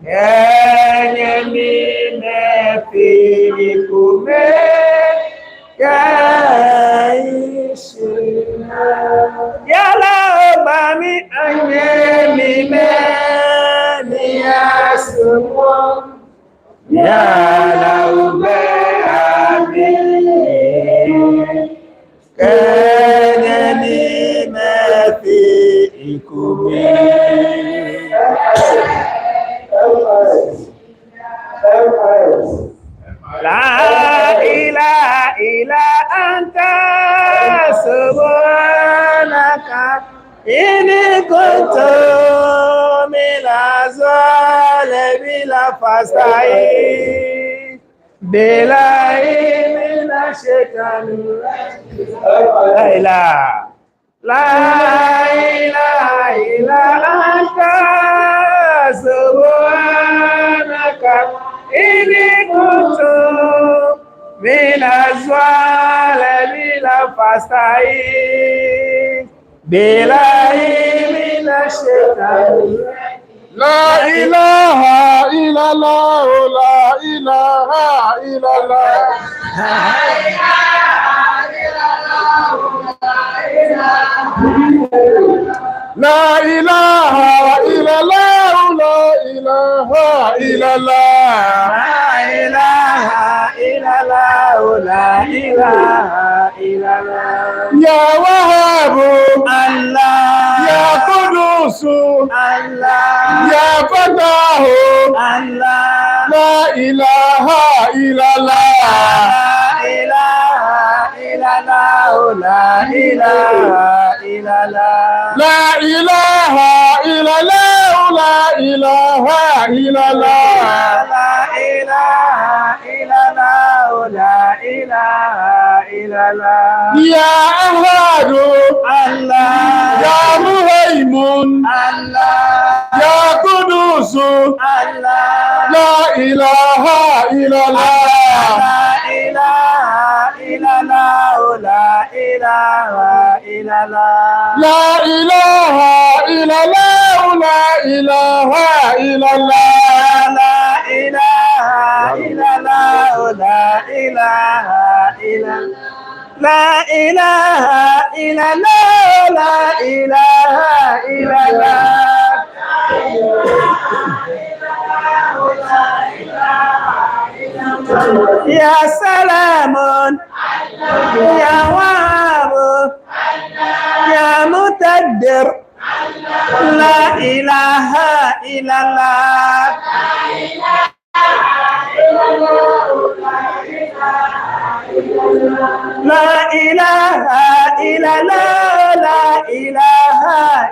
Kenya mi mefi ikumeka yala obami anye mi ni asumo yala obami Kenya ni mefi ikume La ilaha illa anta subhanaka inni kuntu minaz zalimin fastai billahi minash shaitanir rajim la ilaha illa anta subhanaka inni kuntu minaz zalimin fastai billahi minash shaitanir لا إله إلا الله لا إله إلا الله لا إله إلا الله لا إله إلا الله لا إله إلا الله لا إله إلا الله يا وهاب الله يا قدوس الله يا فتاه الله لا إله إلا الله لا إله إلا الله لا إله إلا الله لا إله إلا الله لا إله إلا الله لا إله إلا الله لا إله إلا الله يا أحد الله يا مهيمن الله يا قدوس الله لا إله إلا الله لا إله إلا الله لا إله إلا الله لا إله إلا الله لا إله إلا الله لا إله إلا الله لا إله إلا لا إله إلا الله لا إله إلا الله يا سلام يا وهاب يا متدر لا إله إلا الله لا إله إلا الله لا إله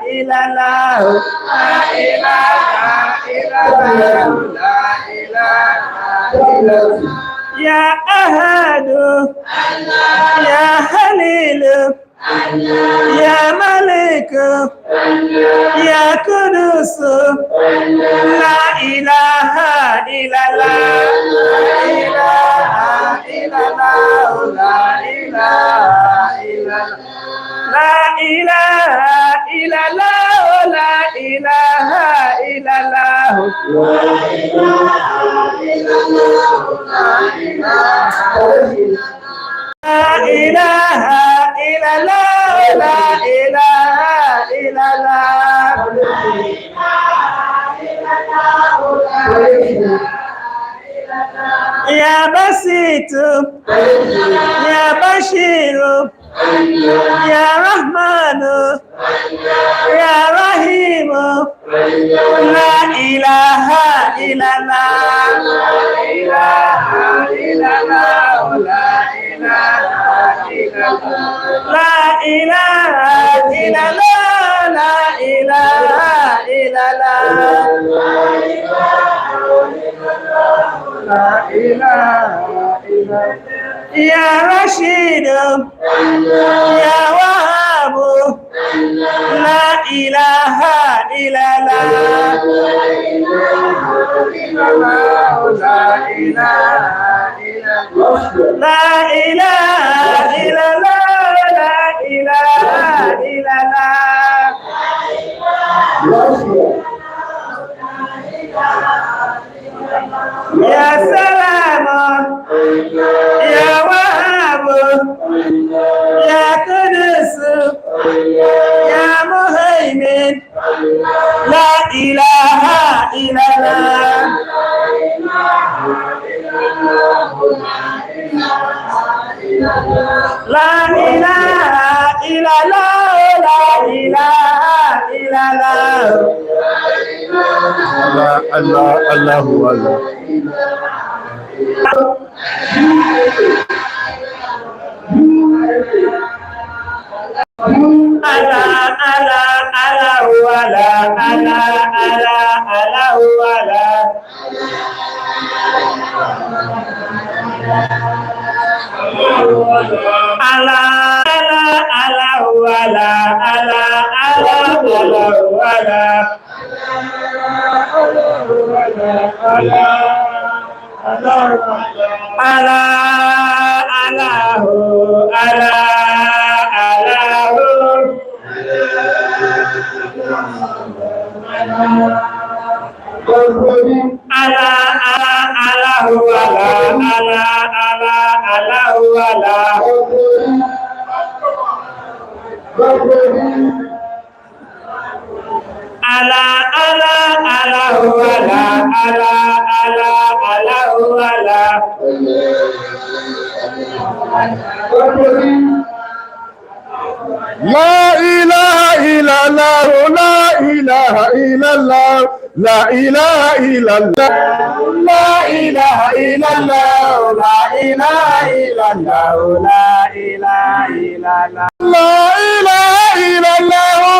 إلا الله لا إله إلا الله لا إله إلا الله يا أحد يا خليل يا ملك يا قدوس لا إله إلا الله لا إله إلا الله لا إله إلا الله لا إله إلا الله لا إله إلا الله لا إله إلا الله لا إله إلا الله يا بسيط يا بشير يا رحمن يا رحيم لا إله إلا الله لا إله إلا الله لا إله إلا الله لا إله إلا الله لا إله إلا الله لا إله إلا الله يا رشيد يا وهاب لا إله إلا الله لا إله إلا الله لا إله إلا الله لا إله إلا الله يا سلام يا وهاب يا قدوس يا مهيمن لا إله إلا الله لا إله إلا الله لا إله إلا الله الله الله الله ألا ألا ألا ولا ألا ألا ألا ولا ألا ألا ألا ولا ألا ألا ألا ولا ألا ألا ألا ألا La ilaha illallah, la ilaha illallah, la ilaha illallah, la ilaha illallah, la ilaha illallah, la ilaha illallah,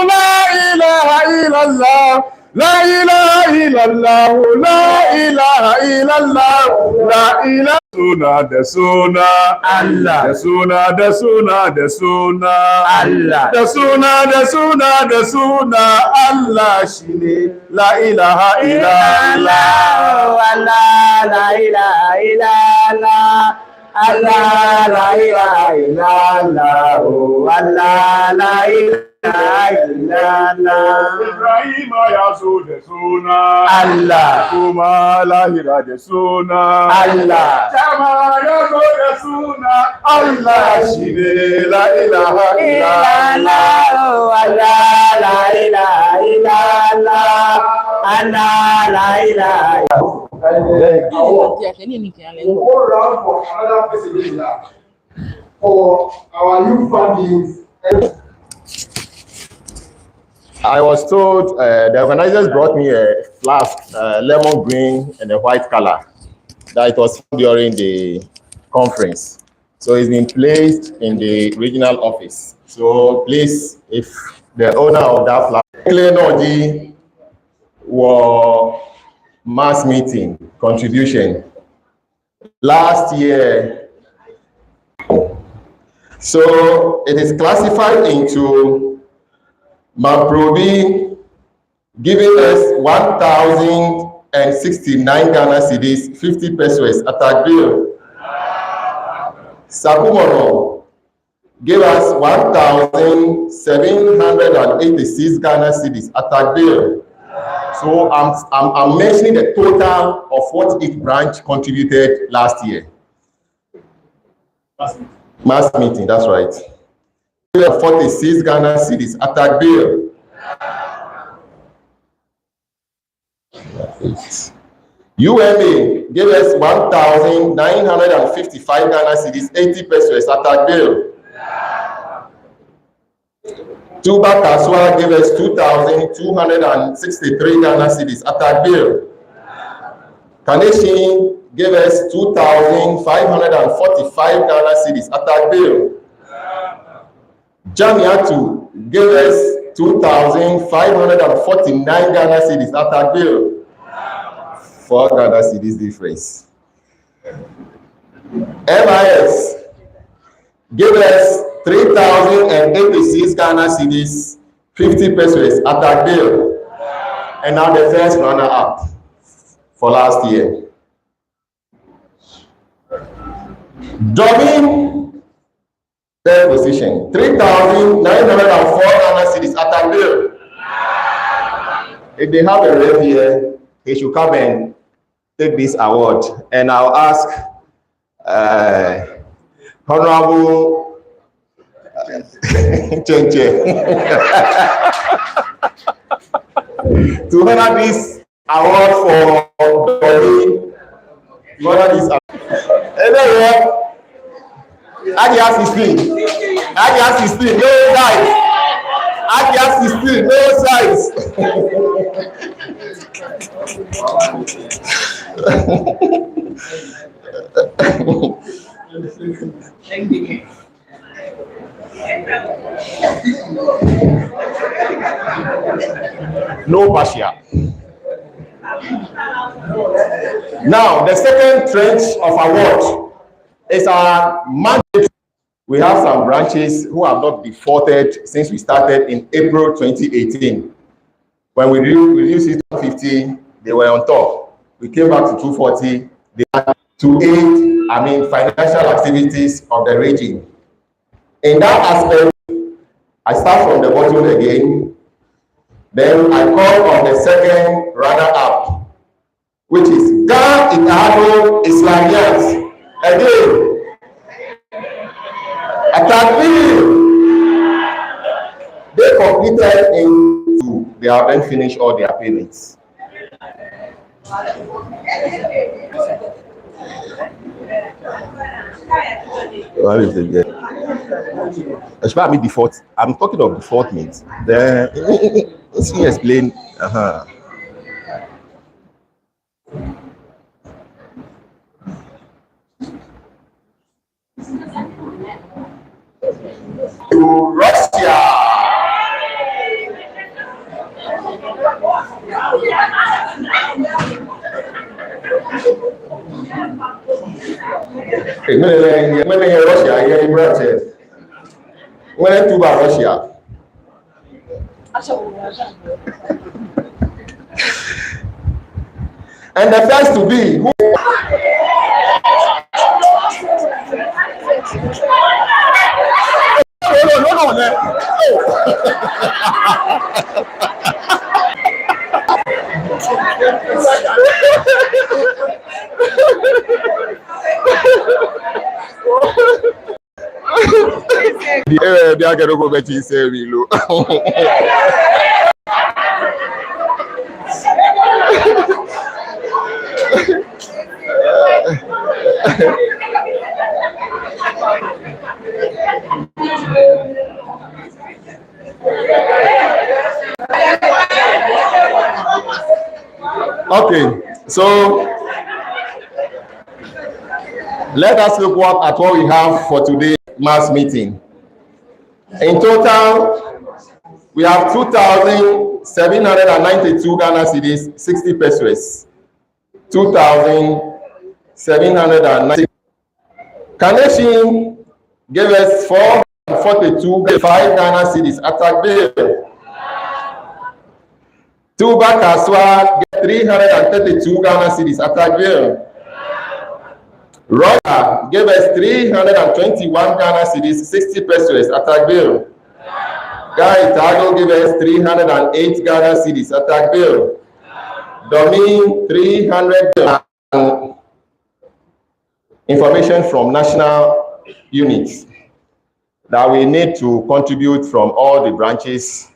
la ilaha illallah, la ilaha illallah, la ilaha illallah, la ilaha Sunnah, the sunnah, Allah. The sunnah, the sunnah, the sunnah, Allah. The sunnah, the sunnah, the sunnah, Allah. Shine, la ilaha illallah, Allah, la ilaha illallah, Allah, la ilaha illallah, Allah, la ilaha. Ibrahim Ayazu de Suna Allah Kuma Lahira de Suna Allah Chama Ayazu de Suna Allah Shine la ilaha illallah Allah la ilaha illallah Allah la ilaha for our youth families. I was told the organizers brought me a flask, lemon green and a white color, that it was during the conference. So it's been placed in the regional office. So please, if the owner of that flask, Klenoji was mass meeting contribution last year. So it is classified into Maprobi giving us 1,069 Ghana cedis, 50 pesos attack bill. Sakumono gave us 1,786 Ghana cedis attack bill. So I'm mentioning the total of what each branch contributed last year. Mass meeting, that's right. 46 Ghana cedis attack bill. UMA gave us 1,955 Ghana cedis, 80 pesos attack bill. Tuba Kaswa gave us 2,263 Ghana cedis attack bill. Kaneshin gave us 2,545 Ghana cedis attack bill. Jamiatu gave us 2,549 Ghana cedis attack bill. 4 Ghana cedis difference. MIS gave us 3,086 Ghana cedis, 50 pesos attack bill. And now the first runner up for last year. Domin, third position, 3,904 Ghana cedis attack bill. If they have a rep here, he should come and take this award. And I'll ask Honorable Chenche to honor this award for Domin. Honor this award. Anyway, Adjei 16, Adjei 16, no size. Adjei 16, no size. No partial. Now, the second tranche of award is our mandate. We have some branches who have not defaulted since we started in April 2018. When we reduced it to 50, they were on top. We came back to 240. They had to aid, financial activities of the region. In that aspect, I start from the bottom again. Then I call on the second runner-up which is GASKIYA Islamiyat. Again, they completed in 2. They have then finished all their payments. What is it? Especially default. I'm talking of default means. Then let's explain. To Russia. When Russia, here in Brazil. When to Russia. And the first to be who? They are going to go back to say real. Okay, so let us look at what we have for today's mass meeting. In total, we have 2,792 Ghana cedis, 60 pesos. 2,790. Kaneshim gave us 442, 5 Ghana cedis. Attack bill. Tuba Kaswa 332 Ghana cedis. Attack bill. Roger gave us 321 Ghana cedis, 60 pesos. Attack bill. Guy Tago gave us 308 Ghana cedis. Attack bill. Domin 300 information from national units that we need to contribute from all the branches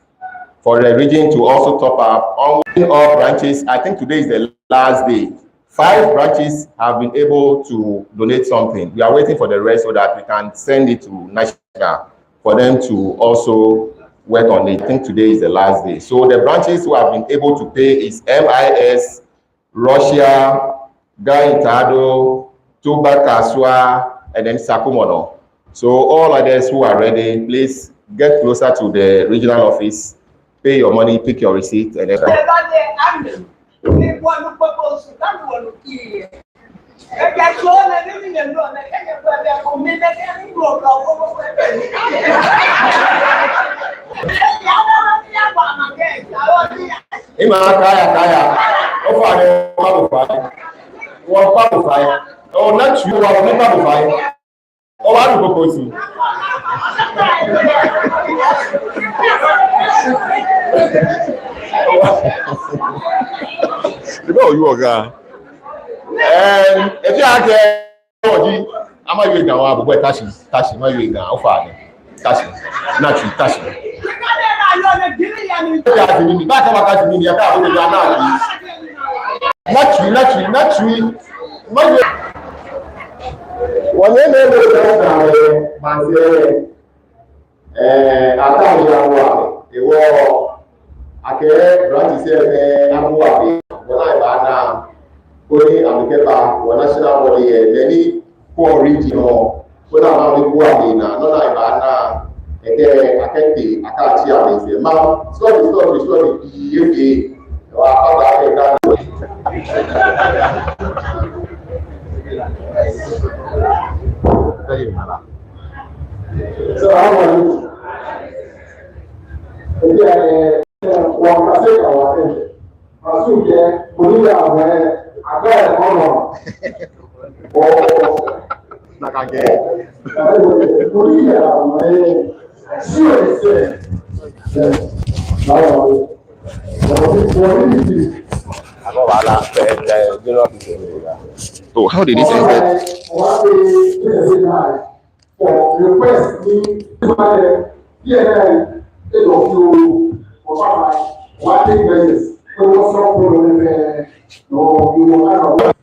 for the region to also top up on all branches. I think today is the last day. 5 branches have been able to donate something. We are waiting for the rest so that we can send it to national for them to also work on it. I think today is the last day. So the branches who have been able to pay is MIS, Russia, Gaitado, Tuba Kaswa, and then Sakumono. So all others who are ready, please get closer to the regional office, pay your money, pick your receipt, and then. Oh, not you are never fine. Oh, I'm proposing. You are gone. And if you are there, I'm a you down, but touching, my way down. How far? Touching, not you, touching. Not you. One name is so how are you? One person our thing. Asuke, Bolivia, Agaya, Mono. Oh, like again. Bolivia, sure. Oh, how did he say that? For request me what thing is no problem no you know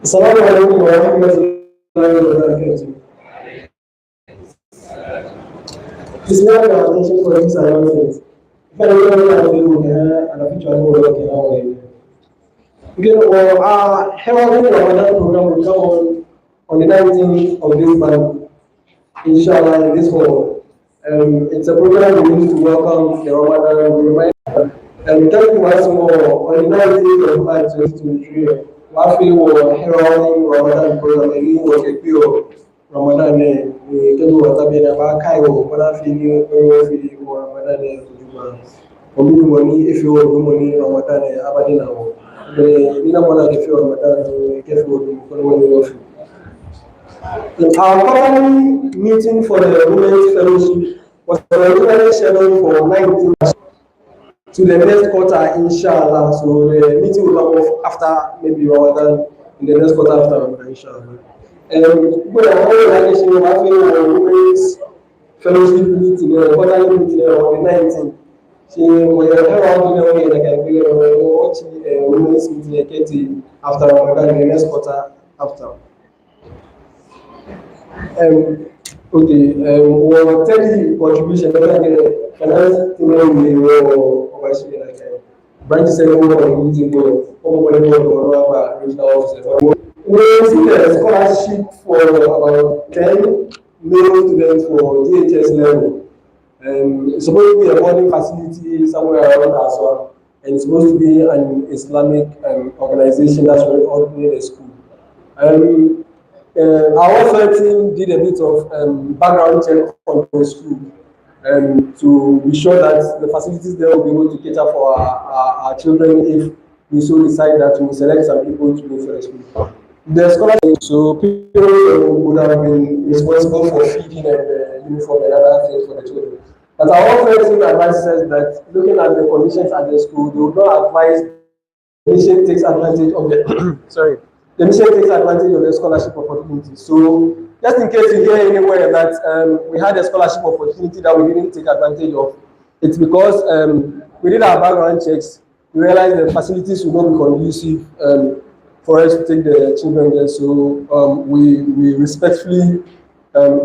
Assalamu alaikum wa rahmatullahi wa barakatuh. Please now pay attention for this announcement. If I don't know and a future our Heralding Ramadan program will come on the 19th of this month, inshallah, in this hall. It's a program we need to welcome the Ramadan. We remind thank you once more. On the 19th of March 2023, Wafi will Heralding Ramadan program again was a pure Ramadan. We can do what I've been about Cairo, but I feel Ramadan. Money if you want money Ramadan, Abadina. Our company meeting for the Women's Fellowship was originally scheduled for 19 to the next quarter, inshallah. So the meeting will come off after maybe Ramadan, in the next quarter after Ramadan, inshallah. Women's Fellowship meeting, the quarterly meeting on the 19th. She was around watch women's meeting after Ramadan, the next quarter after. Okay, we'll tell you contribution, can I branch 7 meeting we see a scholarship for about 10 male students for DHS level. It's supposed to be a boarding facility somewhere around as well, and it's supposed to be an Islamic organization that's running the school. Our welfare team did a bit of background check on the school to be sure that the facilities there will be able to cater for our children if we so decide that we select some people to go for the school. The scholarship, so people would have been responsible for feeding and uniform and other things for the children. But our welfare team advises that looking at the conditions at the school, they would not advise the mission takes advantage of the the mission takes advantage of the scholarship opportunity. So just in case you hear anywhere that we had a scholarship opportunity that we didn't take advantage of, it's because we did our background checks. We realized the facilities would not be conducive for us to take the children there. So we respectfully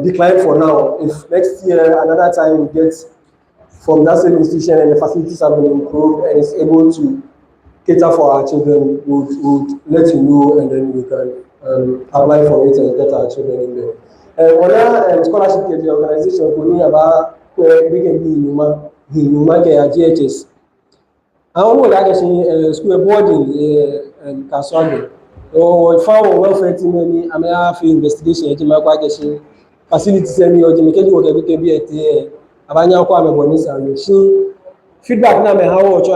decline for now. If next year, another time we get from that same institution and the facilities have been improved and it's able to cater for our children, would let you know, and then we can apply for it and get our children in there. On our scholarship the organization, we know about where we can be in GHS. I don't know that school boarding Kaswage. Or found welfare team any AFI investigation facilities any or Jimmy Kenny or the BKB at Abanya Kwame Bonisa. Feedback now, how much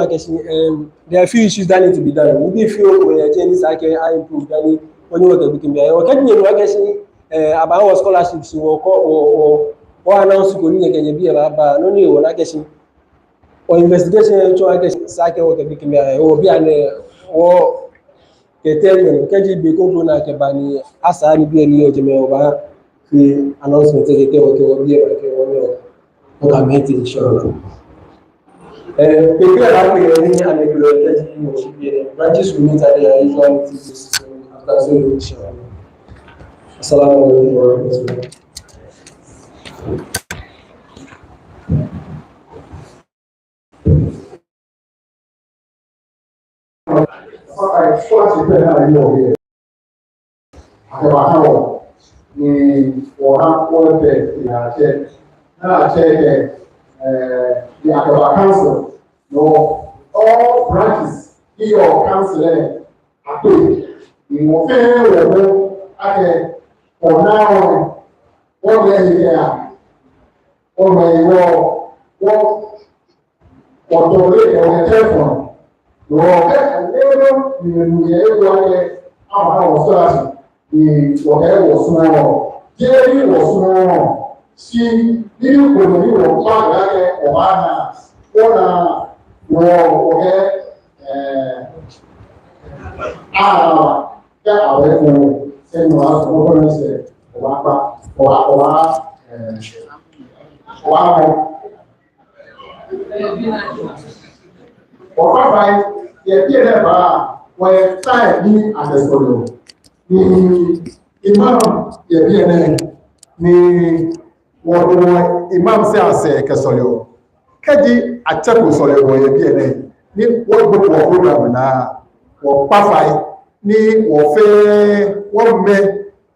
there are a few issues that need to be done. Maybe if you were Jenny's I improve Danny when you were the or can you about our scholarships or announce to go in be about no new one or investigation to I guess Sake or the BKB or be an or Ketel, Kaji Biko Nakabani, Asa, be a new Jamaica, the announcement take it or be a OkashaKameny, inshallah. People are happy and branches will meet at the usual meetings after Zoom, inshallah. Assalamu alaikum wa rahmatullah. The Akaba Council, no, all branches, he or councillor, are paid. In one for now, what way here, what way what the telephone, no, whatever was small, Jerry was small. See, you could be a father or Imam say Kasolio. Kaji Achaku Solio, ni what book or program na or Pafai, ni or fair, what me,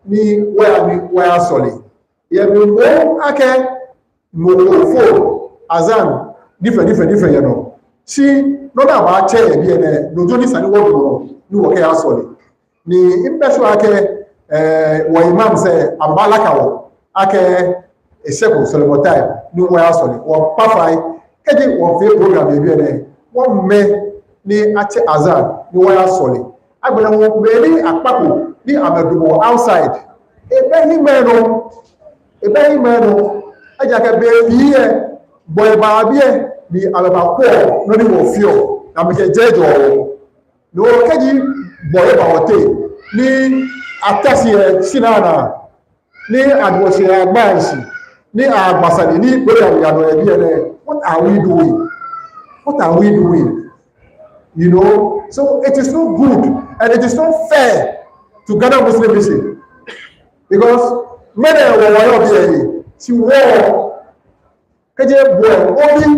ni where solid. You know, okay, no Azan, different, you know. See, not about chair, no Johnny's and what no okay, solid. Ni impression what Imam say, Abalakao, okay. A second solo time, no way solid, or Pafai, heading one fair program, maybe one may ni Ache Azan, no way solid. I will not many a papu, be a outside. A baby man, I just a baby here, boy, Babie, be about poor, no more fear. I make a judge or no Kaji, boy, about tape, ni Atasia, Sinana, ni Adwosia Bansi. What are we doing? What are we doing? You know, so it is not good and it is not fair to gather Muslimism because many were she wore Kaji boy only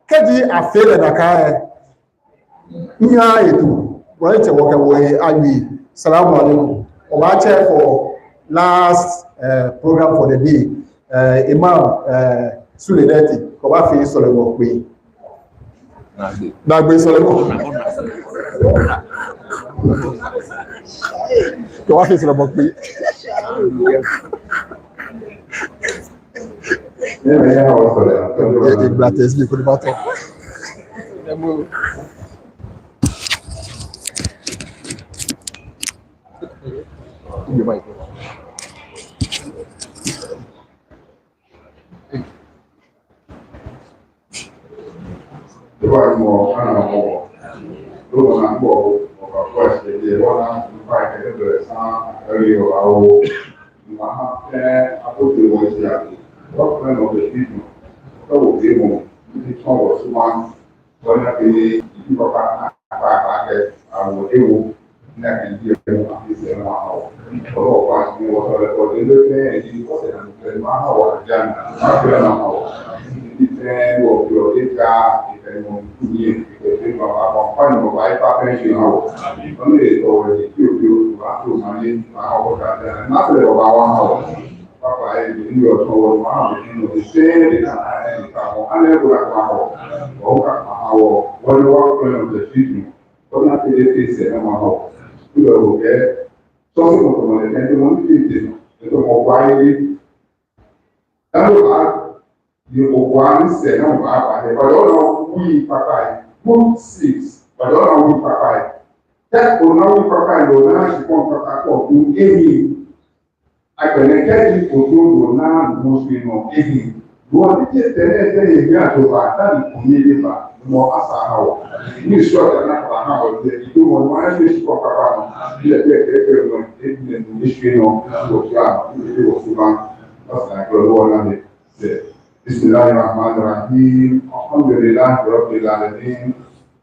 Kaji a fail and a car. Right to walk away. Salamu alaikum. Our chair for last program for the day. Imam Sule neti ko ba fi sọ̀rọ̀ mo pé dagbe sọ̀rọ̀ mo ko ba fi sọ̀rọ̀ mo pé ìgbà tẹ̀sí kò ní bá tọ́ Bismillahirrahmanirrahim. Alhamdulillah rabbil alamin.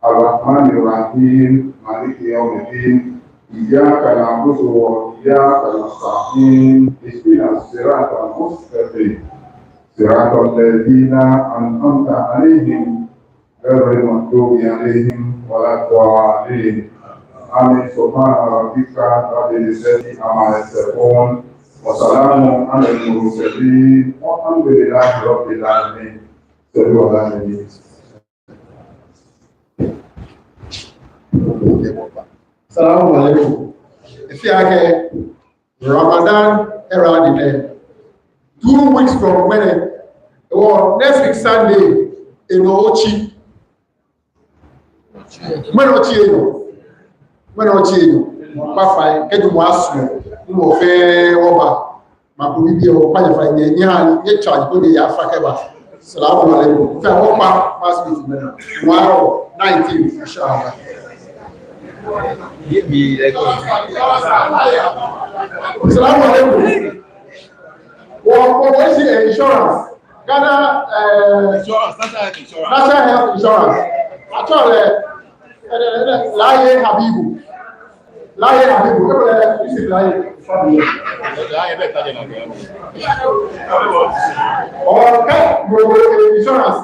Ar-Rahmanir-Rahim. Maliki yaumiddin. Iyyaka na'budu wa iyyaka nasta'in. Ihdinas siratal mustaqim. Siratal ladzina an'amta 'alaihim ghairil maghdubi 'alaihim waladdallin. Amin. Subhana rabbika rabbil izzati amma yasifun. Wa salamun 'alal mursalin. Walhamdulillahi rabbil alamin. Salamu alaikum. If you are Ramadan era the 2 weeks from when or next week Sunday in Ochi. When Ochi, Papa, get to was no fair over. Makubi or Papa, you charge go the Africa. Salamu alaikum. If I walk back past me tomorrow, 19th, inshallah. Give me like Salamu alaikum. What is the insurance? Ghana National Health Insurance. Actually, Laye Habibu. This is Laye. Or insurance.